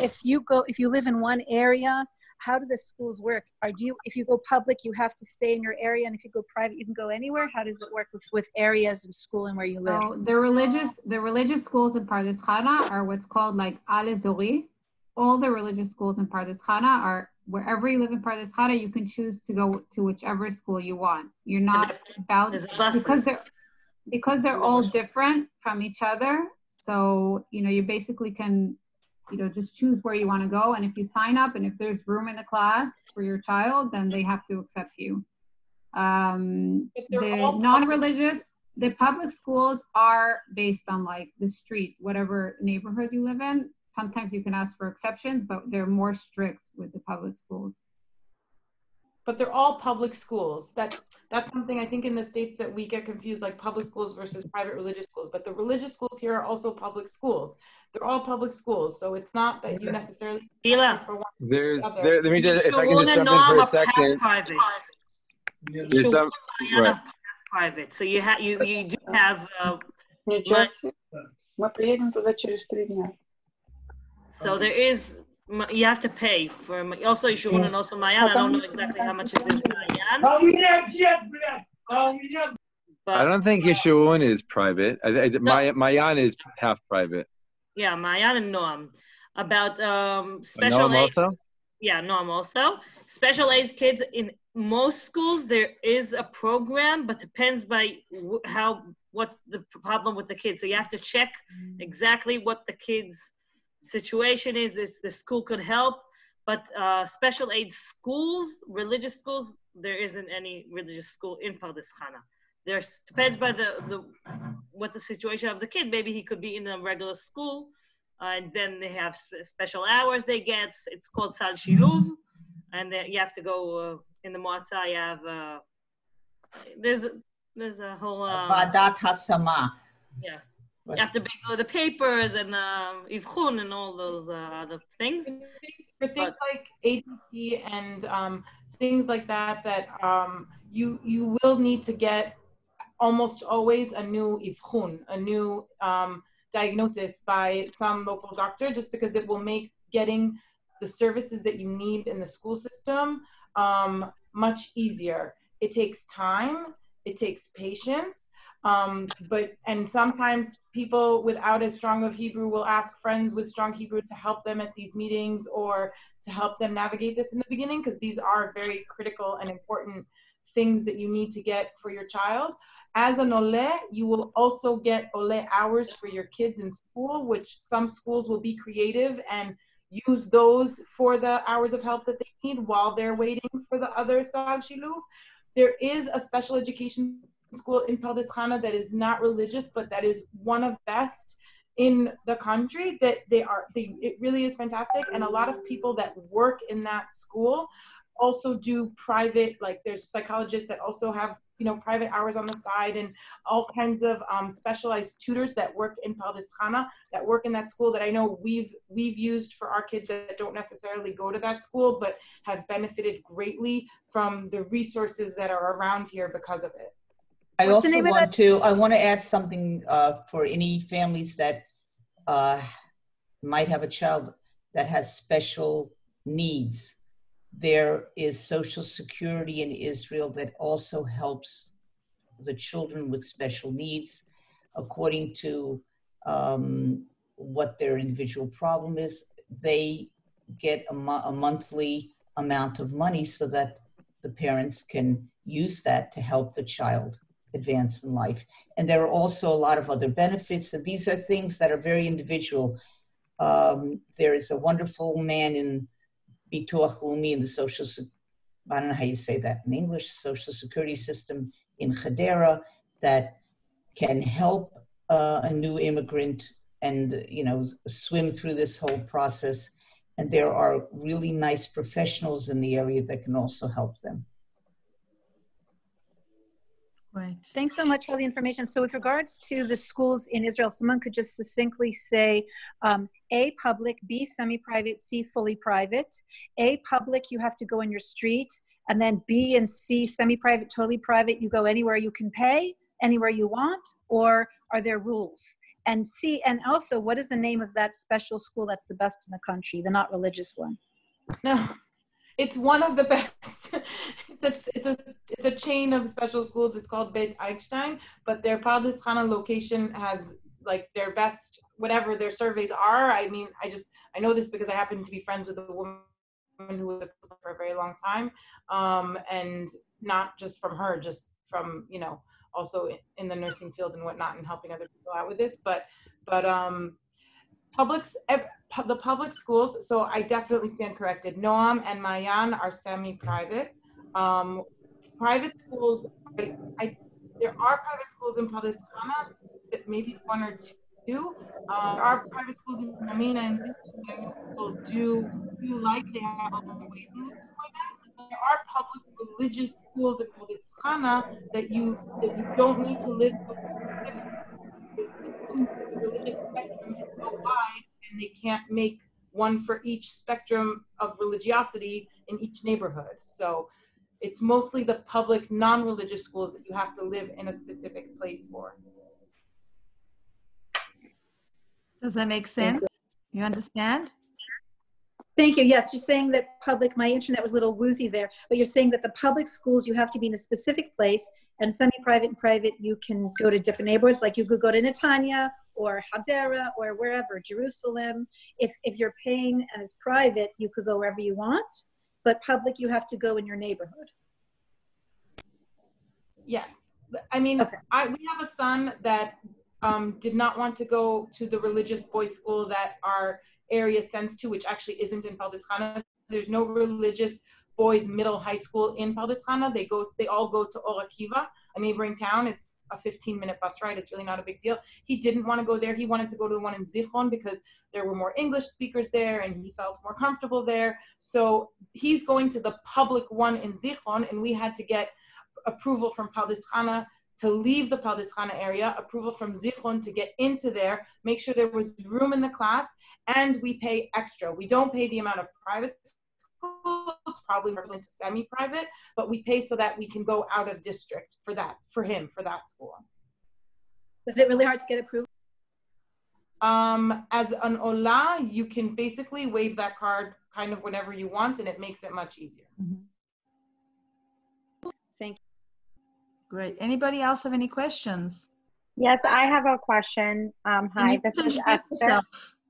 If you live in one area, how do the schools work? If you go public, you have to stay in your area, and if you go private, you can go anywhere? How does it work with areas and school and where you live? So the religious schools in Pardes Chana are what's called like al-Ezori. All the religious schools in Pardes Chana are wherever you live in Pardes Chana, you can choose to go to whichever school you want. You're not about because they're all different from each other. So you basically can just choose where you want to go. And if you sign up and if there's room in the class for your child, then they have to accept you. The public schools are based on like the street, whatever neighborhood you live in. Sometimes you can ask for exceptions, but they're more strict with the public schools. But they're all public schools. That's something I think in the States that we get confused, like public schools versus private religious schools. But the religious schools here are also public schools. They're all public schools. So it's not that you necessarily for one let me just, if I can just jump in for a second. There's some private. So you do have so there is, you have to pay for, also Yeshurun and also Mayan. I don't know exactly how much it is Mayan. I don't think Yeshurun is private. Mayan is half private. Yeah, Mayan and Noam. About special Noam also? Yeah, Noam also. Special aids kids, in most schools there is a program, but depends by what the problem with the kids. So you have to check exactly what the kids' situation is. If the school could help, but special aid schools, religious schools, there isn't any religious school in Pardes Chana. There's depends by what the situation of the kid. Maybe he could be in a regular school, and then they have special hours they get. It's called Sal Shiluv, and you have to go in the Moatza. You have there's a whole Vadat Hasama. Yeah. You have to bring all the papers and Ivchun and all those other things. For things like ADP and things like that you will need to get almost always a new Ivchun, a new diagnosis by some local doctor, just because it will make getting the services that you need in the school system much easier. It takes time, it takes patience. And sometimes people without as strong of Hebrew will ask friends with strong Hebrew to help them at these meetings or to help them navigate this in the beginning, because these are very critical and important things that you need to get for your child. As an ole, you will also get ole hours for your kids in school, which some schools will be creative and use those for the hours of help that they need while they're waiting for the other Sal Shiluv. There is a special education school in Pardes Chana that is not religious, but that is one of the best in the country. It really is fantastic. And a lot of people that work in that school also do private, like there's psychologists that also have private hours on the side, and all kinds of specialized tutors that work in Pardes Chana, that work in that school, that I know we've used for our kids that don't necessarily go to that school, but have benefited greatly from the resources that are around here because of it. I want to add something for any families that might have a child that has special needs. There is Social Security in Israel that also helps the children with special needs according to what their individual problem is. They get a monthly amount of money so that the parents can use that to help the child advance in life. And there are also a lot of other benefits. So these are things that are very individual. There is a wonderful man in Bituach Leumi in the I don't know how you say that in English, Social Security system in Hadera, that can help a new immigrant and swim through this whole process. And there are really nice professionals in the area that can also help them. Great. Thanks so much for the information. So with regards to the schools in Israel, someone could just succinctly say, A, public, B, semi-private, C, fully private. A, public, you have to go in your street. And then B and C, semi-private, totally private, you go anywhere you can pay, anywhere you want, or are there rules? And C, and also, what is the name of that special school that's the best in the country, the not religious one? No, it's one of the best. It's a chain of special schools. It's called Beit Einstein, but their Pardes Chana location has like their best, whatever their surveys are. I mean, I know this because I happen to be friends with a woman who was for a very long time, and not just from her, just from, you know, also in the nursing field and whatnot, and helping other people out with this. But the public schools, so I definitely stand corrected. Noam and Mayan are semi-private. Private schools, there are private schools in Pardes Chana, maybe one or two. There are private schools in Yamina and Zichron that I know people do like. They have a long waiting list for them. But there are public religious schools in Pardes Chana that you don't need to live specifically. The religious spectrum is so wide, and they can't make one for each spectrum of religiosity in each neighborhood. So it's mostly the public non-religious schools that you have to live in a specific place for. Does that make sense? You understand? Thank you. Yes, you're saying that public, my internet was a little woozy there, but you're saying that the public schools, you have to be in a specific place, and semi-private and private, you can go to different neighborhoods, like you could go to Netanya or Hadera or wherever, Jerusalem. If you're paying and it's private, you could go wherever you want, but public, you have to go in your neighborhood. Yes. I mean, okay. We have a son that did not want to go to the religious boys' school that our area sends to, which actually isn't in Pardes Chana. There's no religious boys middle high school in Pardes Chana. They all go to Or Akiva, a neighboring town. It's a 15-minute bus ride. It's really not a big deal. He didn't want to go there. He wanted to go to the one in Zichron because there were more English speakers there and he felt more comfortable there. So he's going to the public one in Zichron, and we had to get approval from Pardes Chana to leave the Pardes Chana area, approval from Zichron to get into there, make sure there was room in the class, and we pay extra. We don't pay the amount of private school, it's probably equivalent to semi-private, but we pay so that we can go out of district for that school. Was it really hard to get approval? As an Ola, you can basically wave that card kind of whenever you want, and it makes it much easier. Mm-hmm. Thank you. Great. Anybody else have any questions? Yes, I have a question. Hi, this is Esther.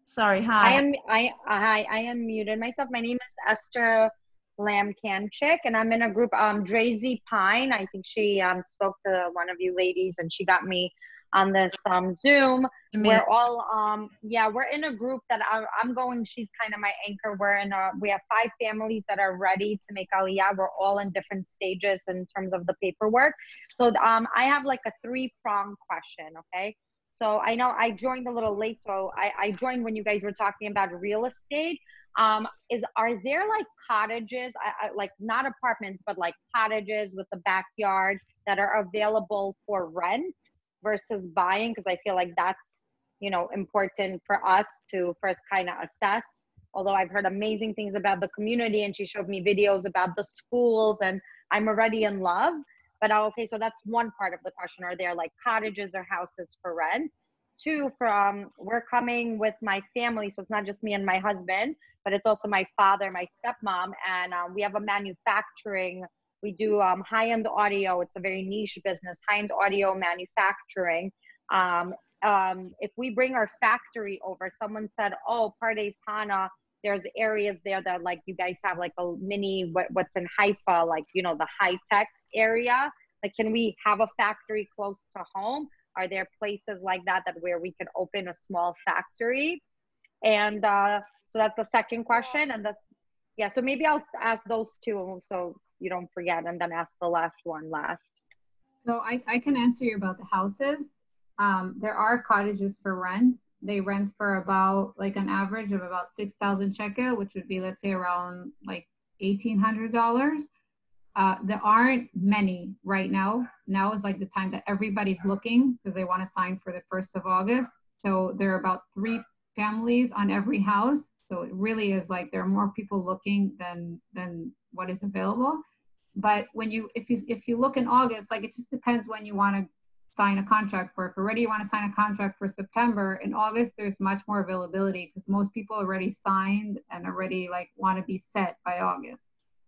Sorry, hi. I am muted myself. My name is Esther Lamkanchik, and I'm in a group, Drazy Pine. I think she spoke to one of you ladies, and she got me on this Zoom. We're all, we're in a group that I'm going, she's kind of my anchor. We have 5 families that are ready to make Aliyah. We're all in different stages in terms of the paperwork. So I have like a 3-pronged question, okay? So I know I joined a little late, so I joined when you guys were talking about real estate. Are there like cottages, like not apartments, but like cottages with a backyard that are available for rent versus buying? Because I feel like that's, you know, important for us to first kind of assess. Although I've heard amazing things about the community, and she showed me videos about the schools, and I'm already in love. But okay, so that's one part of the question. Are there like cottages or houses for rent? 2, we're coming with my family, so it's not just me and my husband, but it's also my father, my stepmom, and we have a manufacturing. We do high-end audio. It's a very niche business, high-end audio manufacturing. If we bring our factory over, someone said, oh, Pardes Chana, there's areas there that like you guys have like a mini, what's in Haifa, like, you know, the high-tech area. Like, can we have a factory close to home? Are there places like that where we can open a small factory? And so that's the second question. And so maybe I'll ask those 2 so you don't forget, and then ask the last one last. So I can answer you about the houses. There are cottages for rent. They rent for about like an average of about 6,000 shekel, which would be, let's say, around like $1,800. There aren't many right now. Now is like the time that everybody's looking because they want to sign for the 1st of August. So there are about 3 families on every house. So it really is like there are more people looking than what is available. But when if you look in August, like it just depends when you want to sign a contract for. If already you want to sign a contract for September, in August there's much more availability because most people already signed and already like want to be set by August.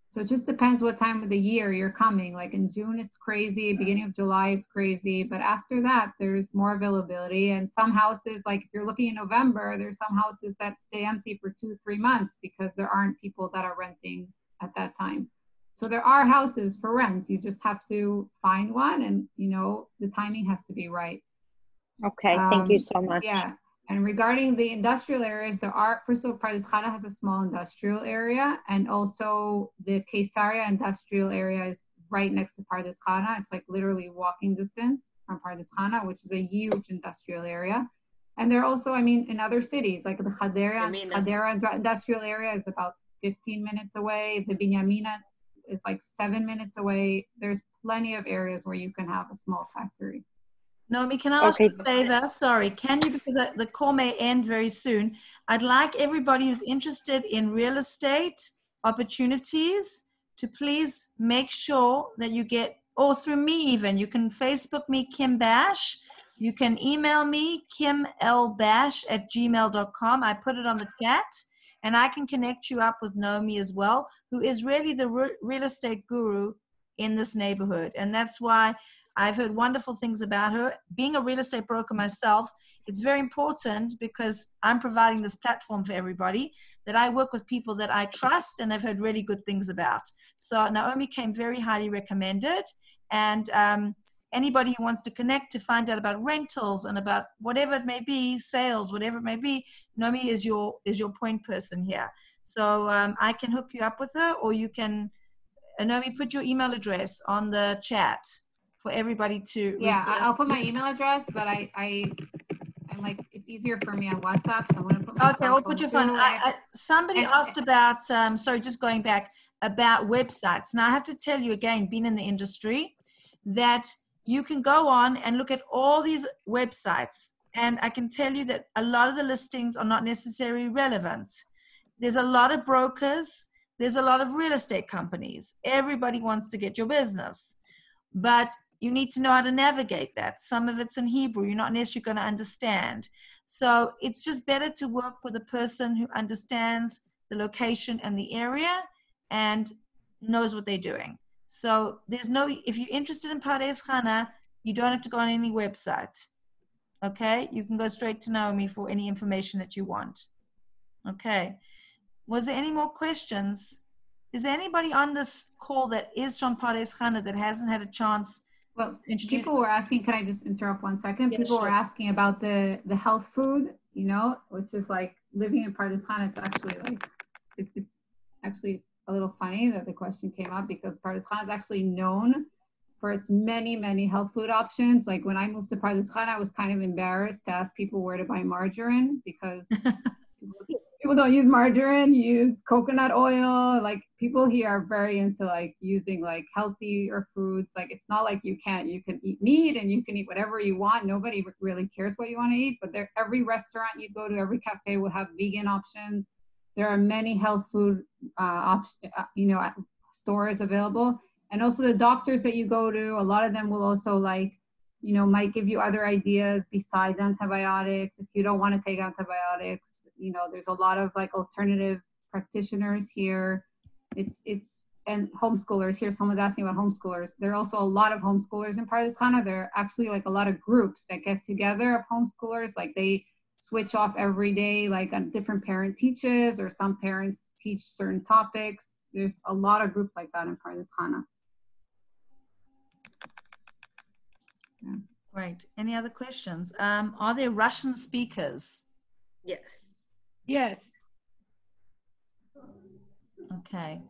So it just depends what time of the year you're coming. Like in June, it's crazy. Beginning of July, it's crazy. But after that, there's more availability. And some houses, like if you're looking in November, there's some houses that stay empty for 2-3 months because there aren't people that are renting at that time. So there are houses for rent. You just have to find one, and the timing has to be right. Okay, thank you so much. Yeah. And regarding the industrial areas, there are, first of all, Pardes Chana has a small industrial area, and also the Caesarea industrial area is right next to Pardes Chana. It's like literally walking distance from Pardes Chana, which is a huge industrial area. And there are also, in other cities, like the Hadera industrial area is about 15 minutes away. The Binyamina is like 7 minutes away. There's plenty of areas where you can have a small factory. Naomi, can I ask you a favor? Sorry, can you, because the call may end very soon. I'd like everybody who's interested in real estate opportunities to please make sure that you get, or through me even, you can Facebook me, Kim Bash. You can email me, kimlbash@gmail.com. I put it on the chat, and I can connect you up with Naomi as well, who is really the real estate guru in this neighborhood. And that's why I've heard wonderful things about her. Being a real estate broker myself, it's very important because I'm providing this platform for everybody that I work with people that I trust and I've heard really good things about. So Naomi came very highly recommended, and anybody who wants to connect to find out about rentals and about whatever it may be, sales, whatever it may be, Naomi is your point person here. So I can hook you up with her, or you can, Naomi, put your email address on the chat for everybody to. Yeah, I'll put my email address, but I'm like, it's easier for me on WhatsApp, so I'm going to put my Okay, I'll put your phone. Somebody asked about, sorry, just going back, about websites. Now, I have to tell you again, being in the industry, that you can go on and look at all these websites, and I can tell you that a lot of the listings are not necessarily relevant. There's a lot of brokers. There's a lot of real estate companies. Everybody wants to get your business, but you need to know how to navigate that. Some of it's in Hebrew. You're not necessarily going to understand. So it's just better to work with a person who understands the location and the area and knows what they're doing. So there's no, if you're interested in Pardes Chana, you don't have to go on any website. Okay? You can go straight to Naomi for any information that you want. Okay. Was there any more questions? Is there anybody on this call that is from Pardes Chana that hasn't had a chance? Well, people were asking, can I just interrupt 1 second? Yeah, people sure. were asking about the health food, which is like living in Pardes Chana. It's actually like, it's actually a little funny that the question came up because Pardes Chana is actually known for its many, many health food options. Like when I moved to Pardes Chana, I was kind of embarrassed to ask people where to buy margarine because people don't use margarine, use coconut oil. Like people here are very into like using like healthier foods. Like it's not like you can eat meat and you can eat whatever you want. Nobody really cares what you want to eat, but every restaurant you go to, every cafe will have vegan options. There are many health food stores available. And also the doctors that you go to, a lot of them will also like, might give you other ideas besides antibiotics. If you don't want to take antibiotics, there's a lot of like alternative practitioners here. And homeschoolers here. Someone's asking about homeschoolers. There are also a lot of homeschoolers in Pardes Chana. There are actually like a lot of groups that get together of homeschoolers. Like they switch off every day, like a different parent teaches, or some parents teach certain topics. There's a lot of groups like that in Pardes Chana. Yeah. Great. Any other questions? Are there Russian speakers? Yes. Yes. Okay.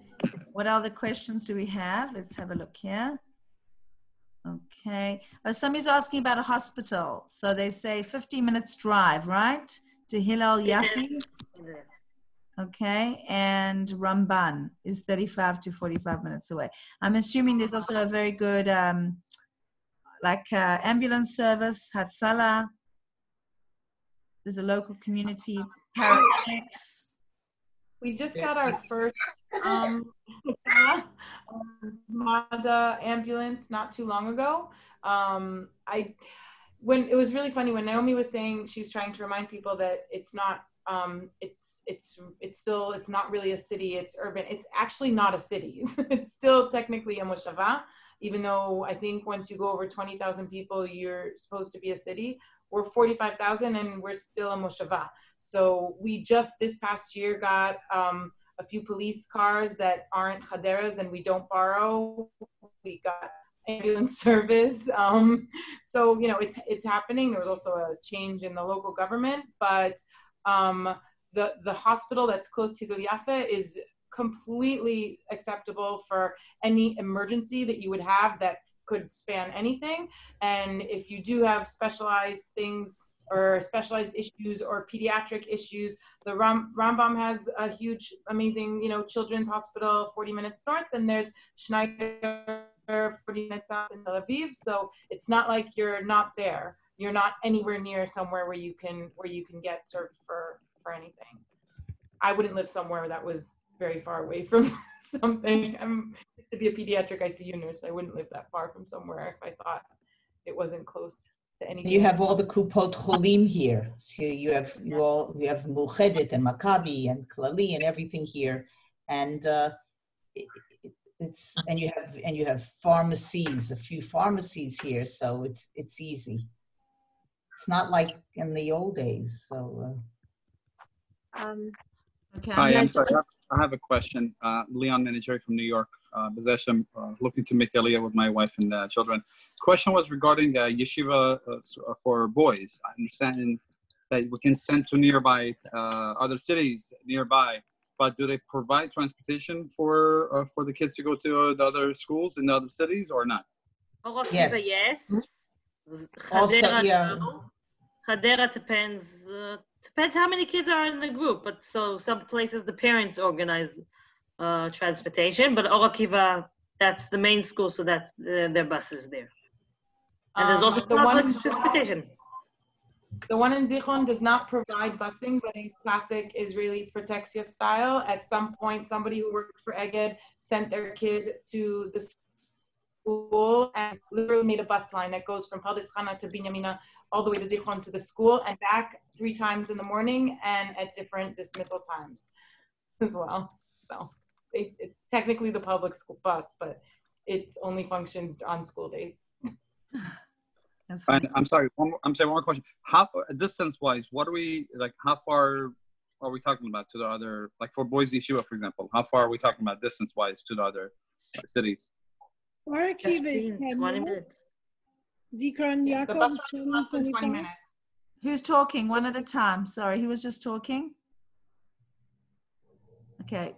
What other questions do we have? Let's have a look here. Okay. Oh, somebody's asking about a hospital. So they say 50 minutes drive, right? To Hillel Yafi. Okay, and Ramban is 35 to 45 minutes away. I'm assuming there's also a very good ambulance service, Hatzalah. There's a local community, paramedics. We just got our first Mazda ambulance not too long ago. When it was really funny when Naomi was saying she was trying to remind people that it's not it's not really a city, it's urban. It's actually not a city. It's still technically a moshava, even though I think once you go over 20,000 people, you're supposed to be a city. We're 45,000 and we're still a moshava. So we just this past year got a few police cars that aren't chaderas and we don't borrow. We got ambulance service. So, you know, it's happening. There was also a change in the local government, but the hospital that's close to Hillel Yafa is completely acceptable for any emergency that you would have that could span anything. And if you do have specialized things or specialized issues or pediatric issues, the Rambam has a huge, amazing, you know, children's hospital 40 minutes north, and there's Schneider 40 minutes south in Tel Aviv. So it's not like you're not there. You're not anywhere near somewhere where you can get served for anything. I wouldn't live somewhere that was very far away from something. I'm used to be a pediatric ICU nurse. I wouldn't live that far from somewhere if I thought it wasn't close to anything. You have all the Kupot Cholim here. So you have Muchedet and Maccabi and Klali and everything here, and you have pharmacies, a few pharmacies here, so it's easy. It's not like in the old days. So. Okay. Hi, I'm sorry. I have a question. Leon Manager from New York. Possession, looking to make Aliyah with my wife and children. Question was regarding yeshiva for boys. I understand that we can send to nearby other cities nearby, but do they provide transportation for the kids to go to the other schools in the other cities or not? Yes. Yes. Also, yeah. Hadera depends how many kids are in the group, but so some places the parents organize transportation, but Or Akiva, that's the main school, so that's their buses there. And there's also public transportation. The one in Zichron does not provide busing, but in classic Israeli Protexia style, at some point, somebody who worked for Eged sent their kid to the school and literally made a bus line that goes from Pardes Chana to Binyamina all the way to Zichron to the school and back 3 times in the morning and at different dismissal times as well. So it's technically the public school bus, but it's only functions on school days. I'm sorry. One more question. How distance-wise? What are we like? How far are we talking about to the other? Like for Boise Yeshiva, for example, how far are we talking about distance-wise to the other cities? Or Akiva is 10 20 minutes. Zikron Yaakov. The bus ride is less than 20 minutes. Who's talking? One at a time. Sorry, he was just talking. Okay.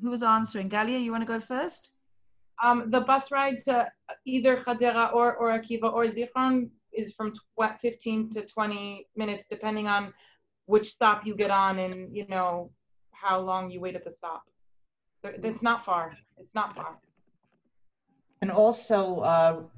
Who was answering? Galia, you want to go first? The bus ride to either Hadera or Akiva or Zichron is from 15 to 20 minutes, depending on which stop you get on and, you know, how long you wait at the stop. It's not far. It's not far. And also,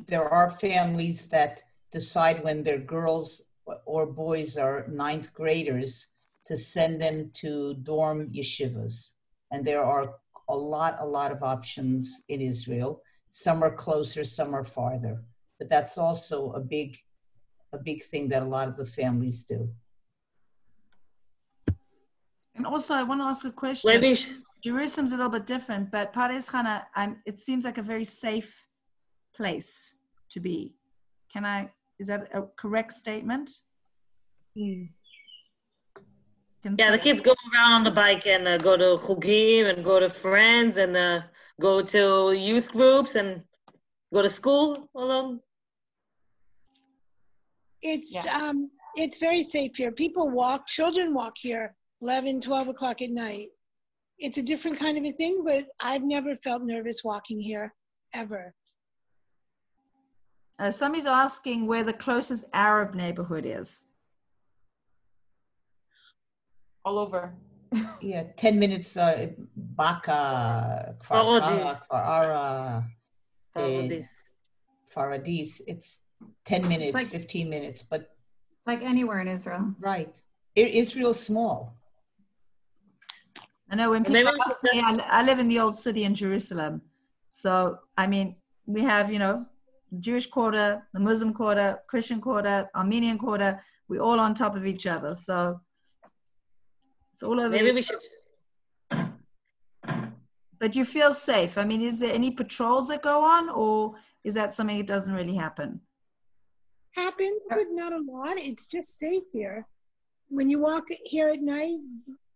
there are families that decide when their girls or boys are 9th graders to send them to dorm yeshivas. And there are a lot of options in Israel. Some are closer, some are farther. But that's also a big thing that a lot of the families do. And also, I want to ask a question. Jerusalem's a little bit different, but Pardes Chana, it seems like a very safe place to be. Is that a correct statement? Yeah, the kids go around on the bike and go to chugim and go to friends and go to youth groups and go to school alone. It's very safe here. Children walk here 11, 12 o'clock at night. It's a different kind of a thing, but I've never felt nervous walking here, ever. Somebody's asking where the closest Arab neighborhood is. all over. Yeah, 10 minutes, Baka, Kfar Paradis. Kara, Kfar Ara, Paradis. Faradis. It's 10 minutes, like 15 minutes, but like anywhere in Israel. right. Israel's small. I know when And people maybe we ask should me, I live in the old city in Jerusalem. So, I mean, we have, you know, Jewish quarter, the Muslim quarter, Christian quarter, Armenian quarter. We're all on top of each other. So it's all over. Maybe we should. But you feel safe. I mean, is there any patrols that go on, or is that something that doesn't really happen? Happens, but not a lot. It's just safe here. When you walk here at night,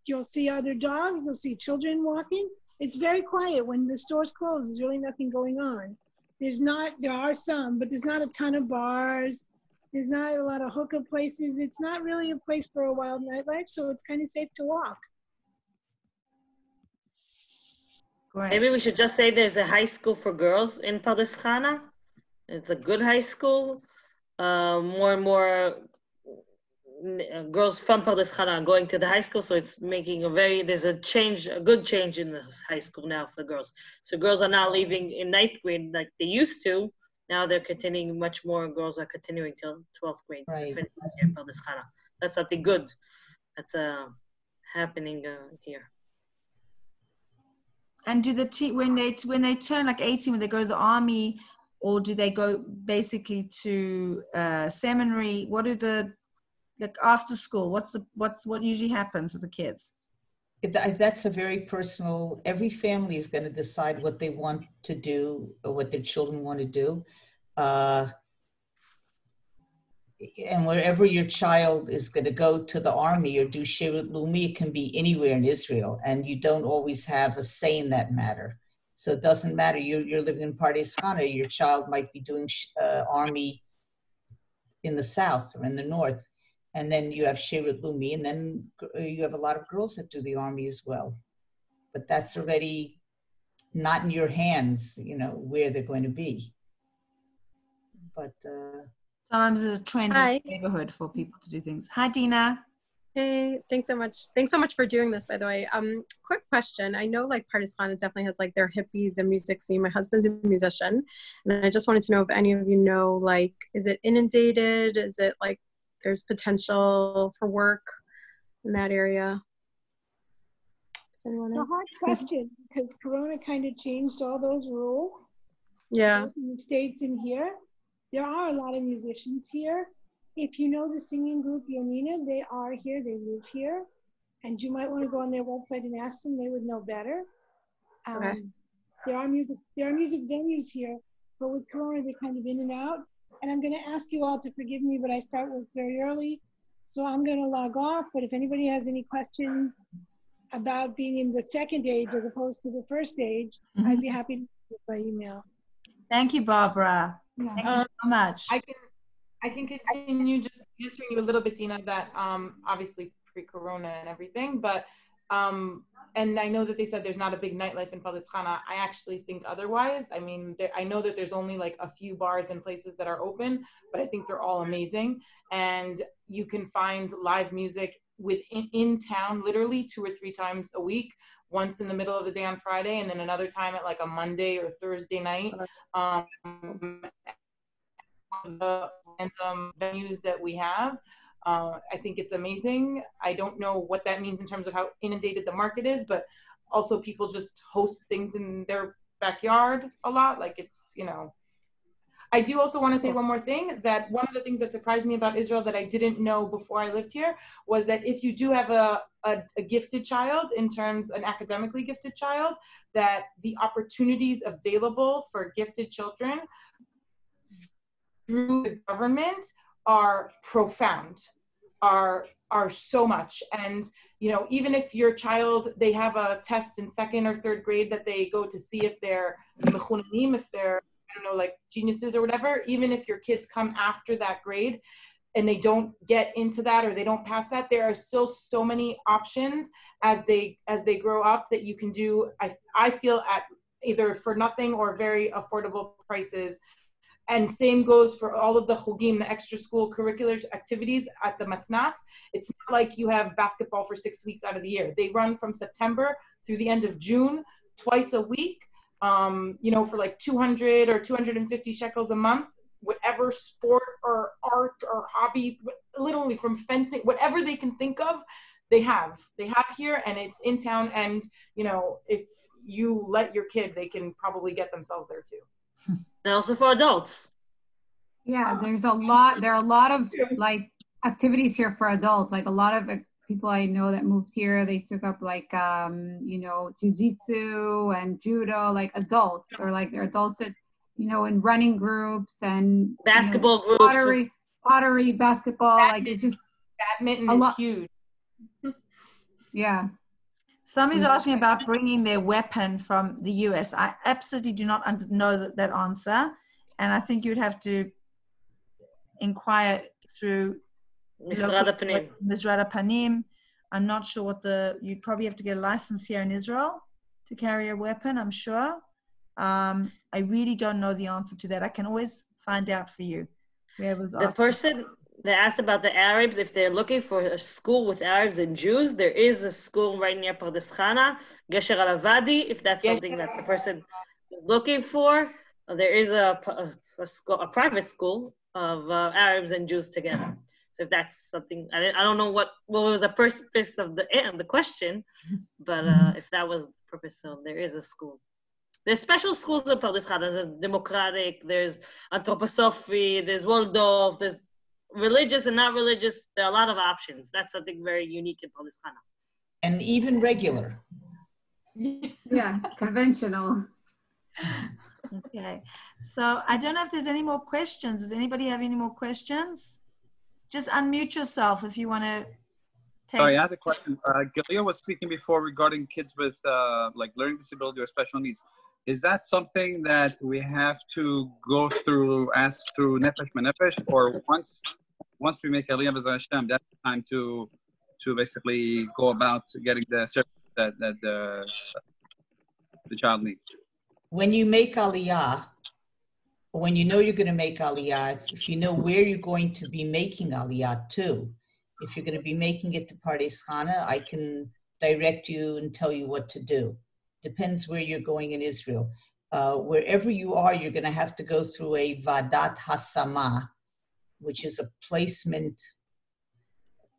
you'll see other dogs, you'll see children walking. It's very quiet. When the stores close, there's really nothing going on. There are some, but there's not a ton of bars. There's not a lot of hookah places. It's not really a place for a wild nightlife, so it's kind of safe to walk. Great. Maybe we should just say there's a high school for girls in Pardes Chana. It's a good high school. More and more girls from Pardes Chana are going to the high school, so it's making there's a good change in the high school now for girls. So girls are not leaving in 9th grade like they used to. Now they're continuing, much more girls are continuing till 12th grade. Right. In Pardes Chana. That's something good that's happening here. And do when they turn like 18, when they go to the army, or do they go basically to seminary? What are the, like, after school? What usually happens with the kids? That's a very personal, every family is going to decide what they want to do or what their children want to do. And wherever your child is going to go to the army or do Shirut Lumi, it can be anywhere in Israel, and you don't always have a say in that matter. So it doesn't matter. You're living in Pardes Chana, your child might be doing army in the south or in the north, and then you have Shirut Lumi, and then you have a lot of girls that do the army as well. But that's already not in your hands, you know, where they're going to be. But sometimes it's a trend in the neighborhood for people to do things. Hi, Dina. Hey, thanks so much. Thanks so much for doing this, by the way. Quick question. I know like Pardes Chana definitely has like their hippies and music scene. My husband's a musician, and I just wanted to know if any of you know, like, is it inundated? Is it like there's potential for work in that area? Does anyone know? It's a hard question because Corona kind of changed all those rules. Yeah. In the States and here, there are a lot of musicians here. If you know the singing group Yonina, they are here, they live here. And you might want to go on their website and ask them, they would know better. Okay. There are music venues here, but with Corona, they're kind of in and out. And I'm going to ask you all to forgive me, but I start work very early. So I'm going to log off, but if anybody has any questions about being in the second age as opposed to the first age, I'd be happy to do it by email. Thank you, Barbara. Thank you so much. I can continue just answering you a little bit, Dina, that obviously pre-corona and everything, but and I know that they said there's not a big nightlife in Pardes Chana. I actually think otherwise. I mean, I know that there's only like a few bars and places that are open, but I think they're all amazing. And you can find live music in town literally 2 or 3 times a week, once in the middle of the day on Friday, and then another time at like a Monday or Thursday night. The random venues that we have. I think it's amazing. I don't know what that means in terms of how inundated the market is, but also people just host things in their backyard a lot. Like it's, you know, I do also want to say one more thing, that one of the things that surprised me about Israel that I didn't know before I lived here was that if you do have a gifted child, an academically gifted child, that the opportunities available for gifted children through the government are profound, are so much. And, you know, even if your child, they have a test in 2nd or 3rd grade that they go to see if they're mechunanim, if they're, I don't know, like geniuses or whatever, even if your kids come after that grade and they don't get into that or they don't pass that, there are still so many options as they grow up that you can do, I feel, at either for nothing or very affordable prices. And same goes for all of the chugim, the extra school curricular activities at the matnas. It's not like you have basketball for 6 weeks out of the year. They run from September through the end of June, twice a week, for like 200 or 250 shekels a month. Whatever sport or art or hobby, literally from fencing, whatever they can think of, they have here, and it's in town. And if you let your kid, they can probably get themselves there too. And also for adults. Yeah, there are a lot of like activities here for adults. Like a lot of people I know that moved here, they took up like jujitsu and judo, like adults, or like they're adults that in running groups and basketball groups, pottery, basketball, like it's just badminton is huge. Yeah. Somebody's asking about bringing their weapon from the US. I absolutely do not know that answer. And I think you'd have to inquire through Misrad Panim. I'm not sure you'd probably have to get a license here in Israel to carry a weapon, I'm sure. I really don't know the answer to that. I can always find out for you. The person that asked about the Arabs, if they're looking for a school with Arabs and Jews, there is a school right near Pardes Chana, Gesher Al Avadi, if that's something that the person is looking for. There is a private school of Arabs and Jews together. So if that's something, I don't know what was the purpose of the question, but if that was the purpose, so there is a school. There's special schools in Pardes Chana. There's Democratic, there's Anthroposophy, there's Waldorf, there's religious and not religious. There are a lot of options. That's something very unique in Pardes Chana. And even regular. Yeah, conventional. Okay, so I don't know if there's any more questions. Does anybody have any more questions? Just unmute yourself if you want to take. Sorry, I had a question. Gilia was speaking before regarding kids with like learning disability or special needs. Is that something that we have to go through, ask through Nefesh Menefesh, or once we make Aliyah B'ezras Hashem, that's the time to basically go about getting the service that the child needs? When you make Aliyah, or when you know you're going to make Aliyah, if you know where you're going to be making Aliyah to, if you're going to be making it to Pardes Chana, I can direct you and tell you what to do. Depends where you're going in Israel. Wherever you are, you're going to have to go through a Vadat Hasama, which is a placement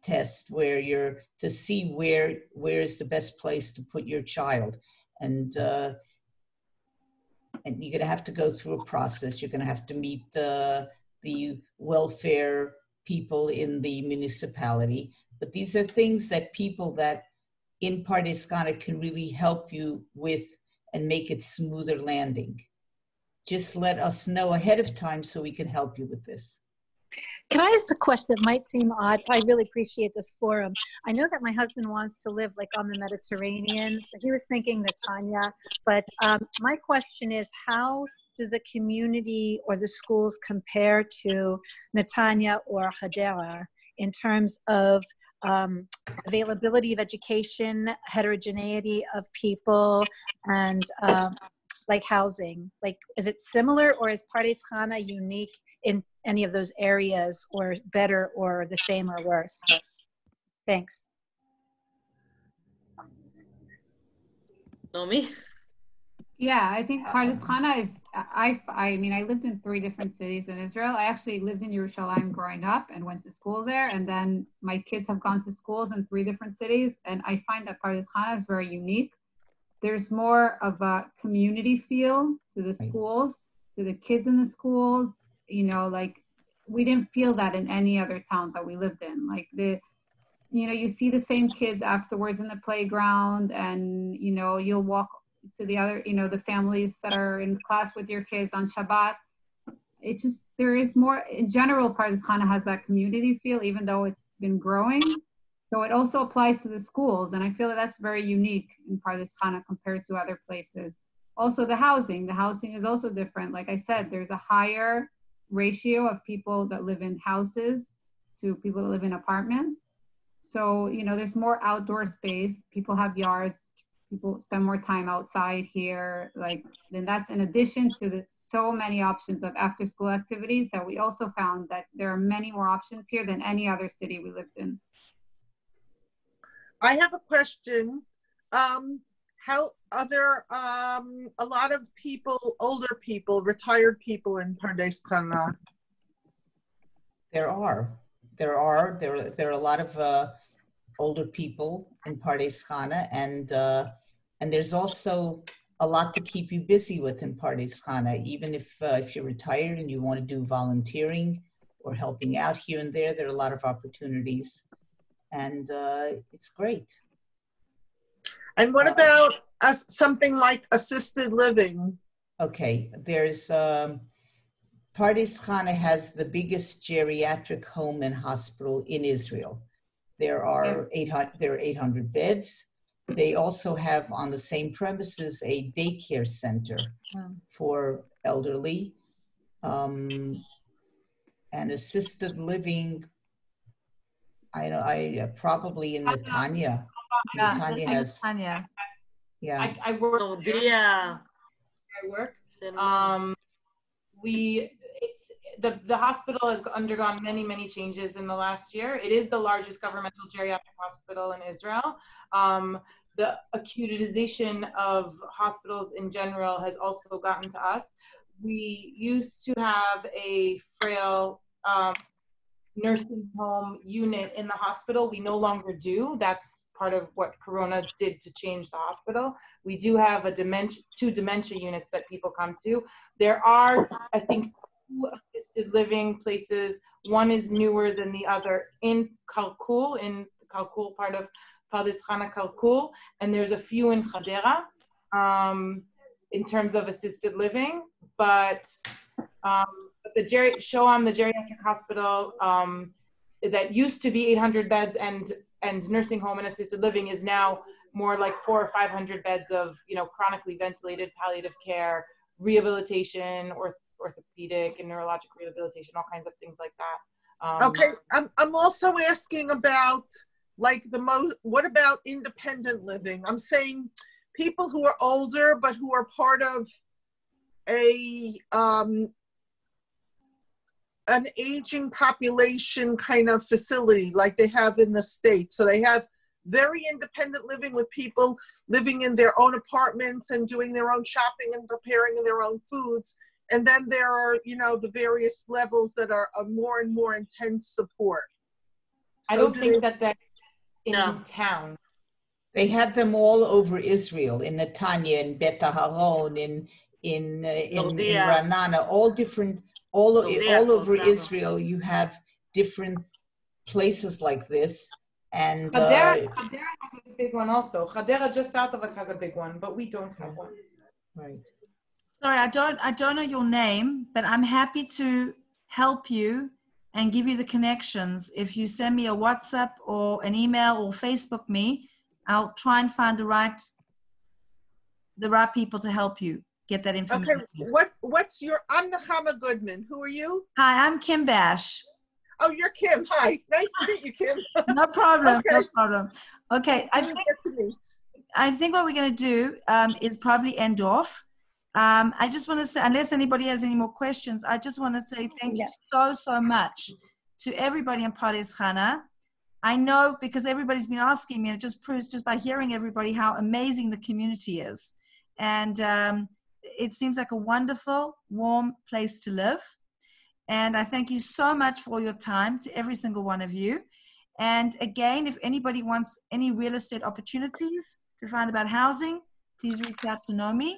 test where you're to see where is the best place to put your child. And you're going to have to go through a process. You're going to have to meet the welfare people in the municipality. But these are things that people that in Pardes Chana can really help you with and make it smoother landing. Just let us know ahead of time so we can help you with this. Can I ask a question that might seem odd? I really appreciate this forum. I know that my husband wants to live like on the Mediterranean, so he was thinking Netanya, but my question is, how does the community or the schools compare to Netanya or Hadera in terms of availability of education, heterogeneity of people, and like housing? Like, is it similar, or is Pardes Chana unique in any of those areas, or better, or the same, or worse? Thanks. Nomi? Yeah, I think Pardes Chana is, I mean, I lived in 3 different cities in Israel. I actually lived in Yerushalayim growing up and went to school there. And then my kids have gone to schools in 3 different cities. And I find that Pardes Chana is very unique. There's more of a community feel to the schools, to the kids in the schools. You know, like we didn't feel that in any other town that we lived in. Like you see the same kids afterwards in the playground, and, you'll walk to the other, the families that are in class with your kids on Shabbat. It just, there is more, in general, Pardes Chana has that community feel, even though it's been growing. So it also applies to the schools. And I feel that that's very unique in Pardes Chana compared to other places. Also the housing is also different. Like I said, there's a higher ratio of people that live in houses to people that live in apartments. So, there's more outdoor space. People have yards. people spend more time outside here. Like, then that's in addition to the so many options of after school activities that we also found that there are many more options here than any other city we lived in. I have a question. How are there a lot of people, older people, retired people in Pardes Chana? There are a lot of older people in Pardes Chana, and there's also a lot to keep you busy with in Pardes Chana. Even if you're retired and you want to do volunteering or helping out here and there are a lot of opportunities, and it's great. And what about something like assisted living? Okay, there's Pardes Chana has the biggest geriatric home and hospital in Israel. There are 800 beds. They also have on the same premises a daycare center for elderly, and assisted living. I probably in Netanya. Netanya has. Yeah. I work. The hospital has undergone many changes in the last year. It is the largest governmental geriatric hospital in Israel. The acutization of hospitals in general has also gotten to us. We used to have a frail nursing home unit in the hospital. We no longer do. That's part of what Corona did to change the hospital. We do have two dementia units that people come to. There are, I think, 2 assisted living places. One is newer than the other in Kalkul part of Pardes Chana Kalkul, and there's a few in Hadera in terms of assisted living. But the geriatric hospital that used to be 800 beds and nursing home and assisted living is now more like 400 or 500 beds of chronically ventilated palliative care, rehabilitation, orthopedic and neurologic rehabilitation, all kinds of things like that. Okay, I'm also asking about what about independent living? I'm saying people who are older but who are part of an aging population kind of facility like they have in the States. So they have very independent living with people living in their own apartments and doing their own shopping and preparing their own foods. And then there are, the various levels that are a more and more intense support. So I don't think that that's in town. They have them all over Israel, in Netanya, in Bet Aharon, in Ra'anana, all over Israel. You have different places like this. And Hadera has a big one also. Hadera just south of us has a big one, but we don't have one. Right. Sorry, I don't know your name, but I'm happy to help you and give you the connections. If you send me a WhatsApp or an email or Facebook me, I'll try and find the right people to help you get that information. Okay, what's your? I'm Nechama Goodman. Who are you? Hi, I'm Kim Bash. Oh, you're Kim. Hi, nice to meet you, Kim. No problem. Okay. No problem. Okay, I think what we're going to do is probably end off. I just want to say, unless anybody has any more questions, I just want to say thank you so much to everybody in Pardes Chana. I know because everybody's been asking me, and it just proves just by hearing everybody how amazing the community is. And it seems like a wonderful, warm place to live. And I thank you so much for your time to every single one of you. And again, if anybody wants any real estate opportunities to find about housing, please reach out to Nomi.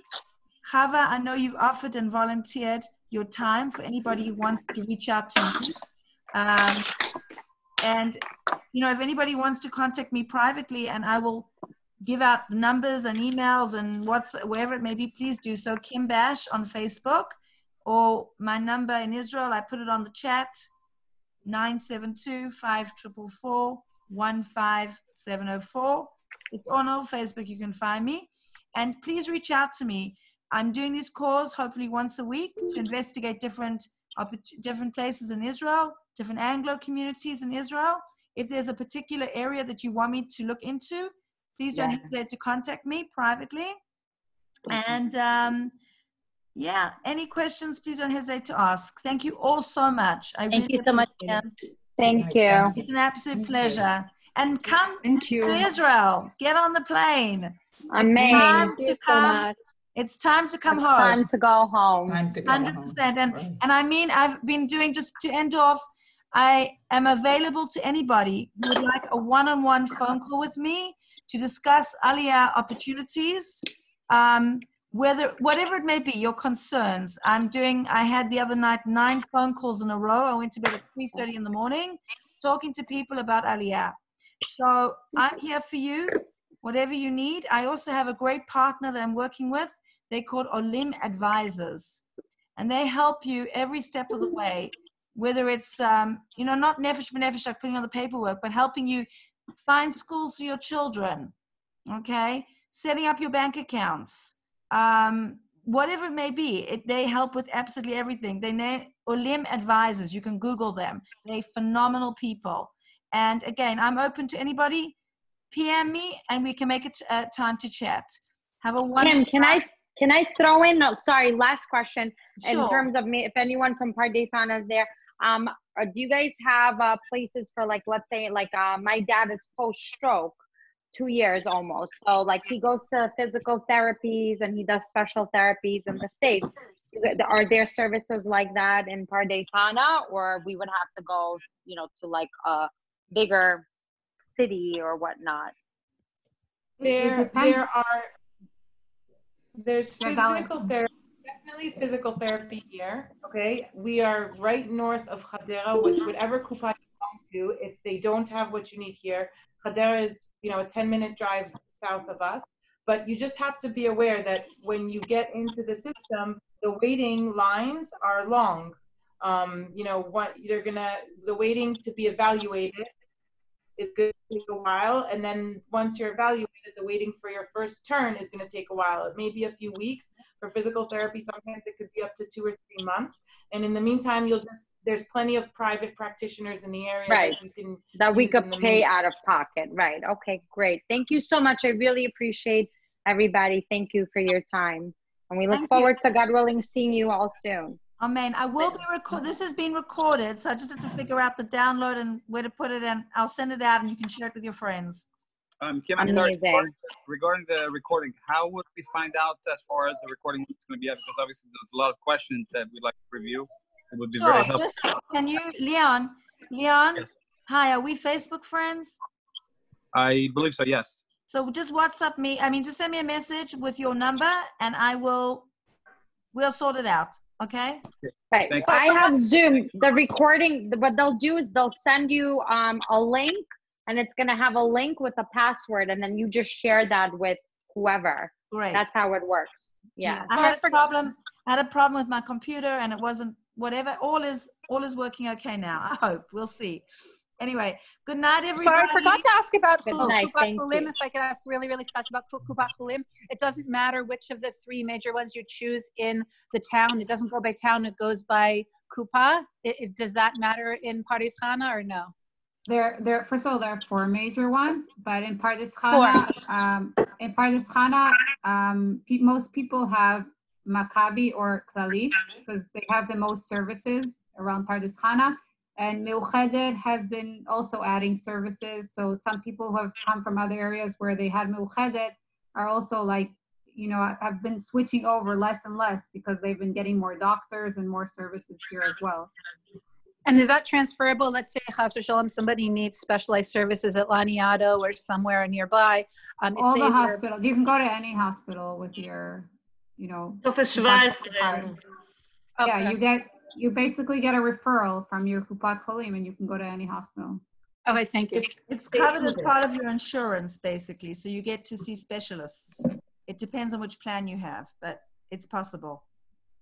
Chava, I know you've offered and volunteered your time for anybody who wants to reach out to you. And, if anybody wants to contact me privately, and I will give out the numbers and emails and wherever it may be, please do so. Kim Bash on Facebook, or my number in Israel, I put it on the chat, 972-544-15704. It's on all Facebook, you can find me. And please reach out to me. I'm doing these calls hopefully once a week to investigate different places in Israel, different Anglo communities in Israel. If there's a particular area that you want me to look into, please don't Yeah. hesitate to contact me privately. And yeah, any questions, please don't hesitate to ask. Thank you all so much. I Thank really you so much, appreciate it. Kim. Thank you. It's an absolute Thank you. pleasure. And come Thank you. to Israel. Get on the plane. Amen. Time Thank to you so come. much. It's time to come It's home. time to go home. Time to come home. 100%. Right. And I mean, I've been doing, just to end off, I am available to anybody who would like a one-on-one phone call with me to discuss Aliyah opportunities, whatever it may be, your concerns. I had the other night 9 phone calls in a row. I went to bed at 3:30 in the morning talking to people about Aliyah. So I'm here for you, whatever you need. I also have a great partner that I'm working with. They're called Olim Advisors, and they help you every step of the way, whether it's, not nefesh b'nefesh, like putting on the paperwork, but helping you find schools for your children, okay? Setting up your bank accounts, whatever it may be. They help with absolutely everything. They name Olim Advisors. You can Google them. They're phenomenal people. And again, I'm open to anybody. PM me, and we can make it time to chat. Have a wonderful Kim, can I throw in? Sorry, last question. Sure. In terms of me, if anyone from Pardes Chana is there, do you guys have places for, like, let's say, like, my dad is post-stroke, 2 years almost. So, like, he goes to physical therapies and he does special therapies in the States. Are there services like that in Pardes Chana, or we would have to go, to like a bigger city or whatnot? There's physical therapy, definitely physical therapy here. Okay, we are right north of Hadera, which whatever Kupa you belong to, if they don't have what you need here, Hadera is a 10-minute drive south of us. But you just have to be aware that when you get into the system, the waiting lines are long. The waiting to be evaluated is going to take a while, and then once you're evaluated, the waiting for your first turn is going to take a while. It may be a few weeks. For physical therapy, sometimes it could be up to 2 or 3 months. And in the meantime, there's plenty of private practitioners in the area right, that we could pay out of pocket. Right. Okay, great. Thank you so much. I really appreciate everybody. Thank you for your time. And we look forward to, God willing, seeing you all soon. Amen. I will be this has been recorded, so I just have to figure out the download and where to put it, and I'll send it out and you can share it with your friends. Kim, I'm sorry, regarding the recording, how would we find out as far as the recording is going to be at? Because obviously there's a lot of questions that we'd like to review. It would be very helpful. Can you, Leon, yes. Hi, are we Facebook friends? I believe so, yes. So just WhatsApp me, just send me a message with your number and we'll sort it out. Okay. Right. I have Zoom. The recording, what they'll do is they'll send you a link, and it's going to have a link with a password, and then you just share that with whoever. Great. That's how it works. Yeah. I had a problem with my computer, and it wasn't whatever. All is working okay now. I hope. We'll see. Anyway, good night, everybody. Sorry, I forgot to ask about Kupat Chulim. If I could ask really, really fast about Kupat Chulim. It doesn't matter which of the 3 major ones you choose in the town. It doesn't go by town. It goes by Kupa. Does that matter in Pardes Chana or no? First of all, there are 4 major ones, but in Pardes Chana, most people have Maccabi or Clalit because they have the most services around Pardes Chana. And Meuchedet has been also adding services. So some people who have come from other areas where they had Meuchedet are also have been switching over less and less because they've been getting more doctors and more services here as well. And is that transferable? Let's say, Chas v'shalom, somebody needs specialized services at Laniado or somewhere nearby. All the hospitals. You can go to any hospital with your, card. Yeah, you basically get a referral from your Kupat Cholim, and you can go to any hospital. Okay, thank you. It's covered as part of your insurance, basically, so you get to see specialists. It depends on which plan you have, but it's possible.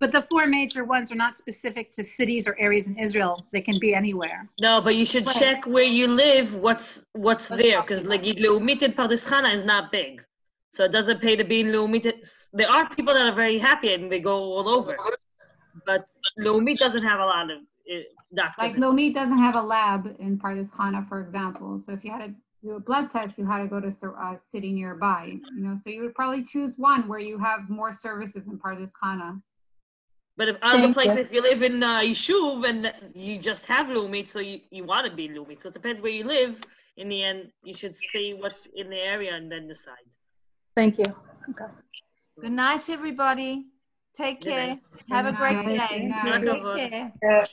But the 4 major ones are not specific to cities or areas in Israel. They can be anywhere. No, but you should check where you live, what's there, because like Leumit in Pardes Chana is not big. So it doesn't pay to be in Leumit. There are people that are very happy and they go all over. But Leumit doesn't have a lot of doctors. Like Leumit doesn't have a lab in Pardes Chana, for example. So if you had do a blood test, you had to go to a city nearby, you know, so you would probably choose one where you have more services in Pardes Chana. But if other places, if you live in Yishuv and you just have Lumit, so you want to be Lumit. So it depends where you live. In the end, you should see what's in the area and then decide. Thank you. Okay. Good night, everybody. Take care. Have a great day. Good night. Take care.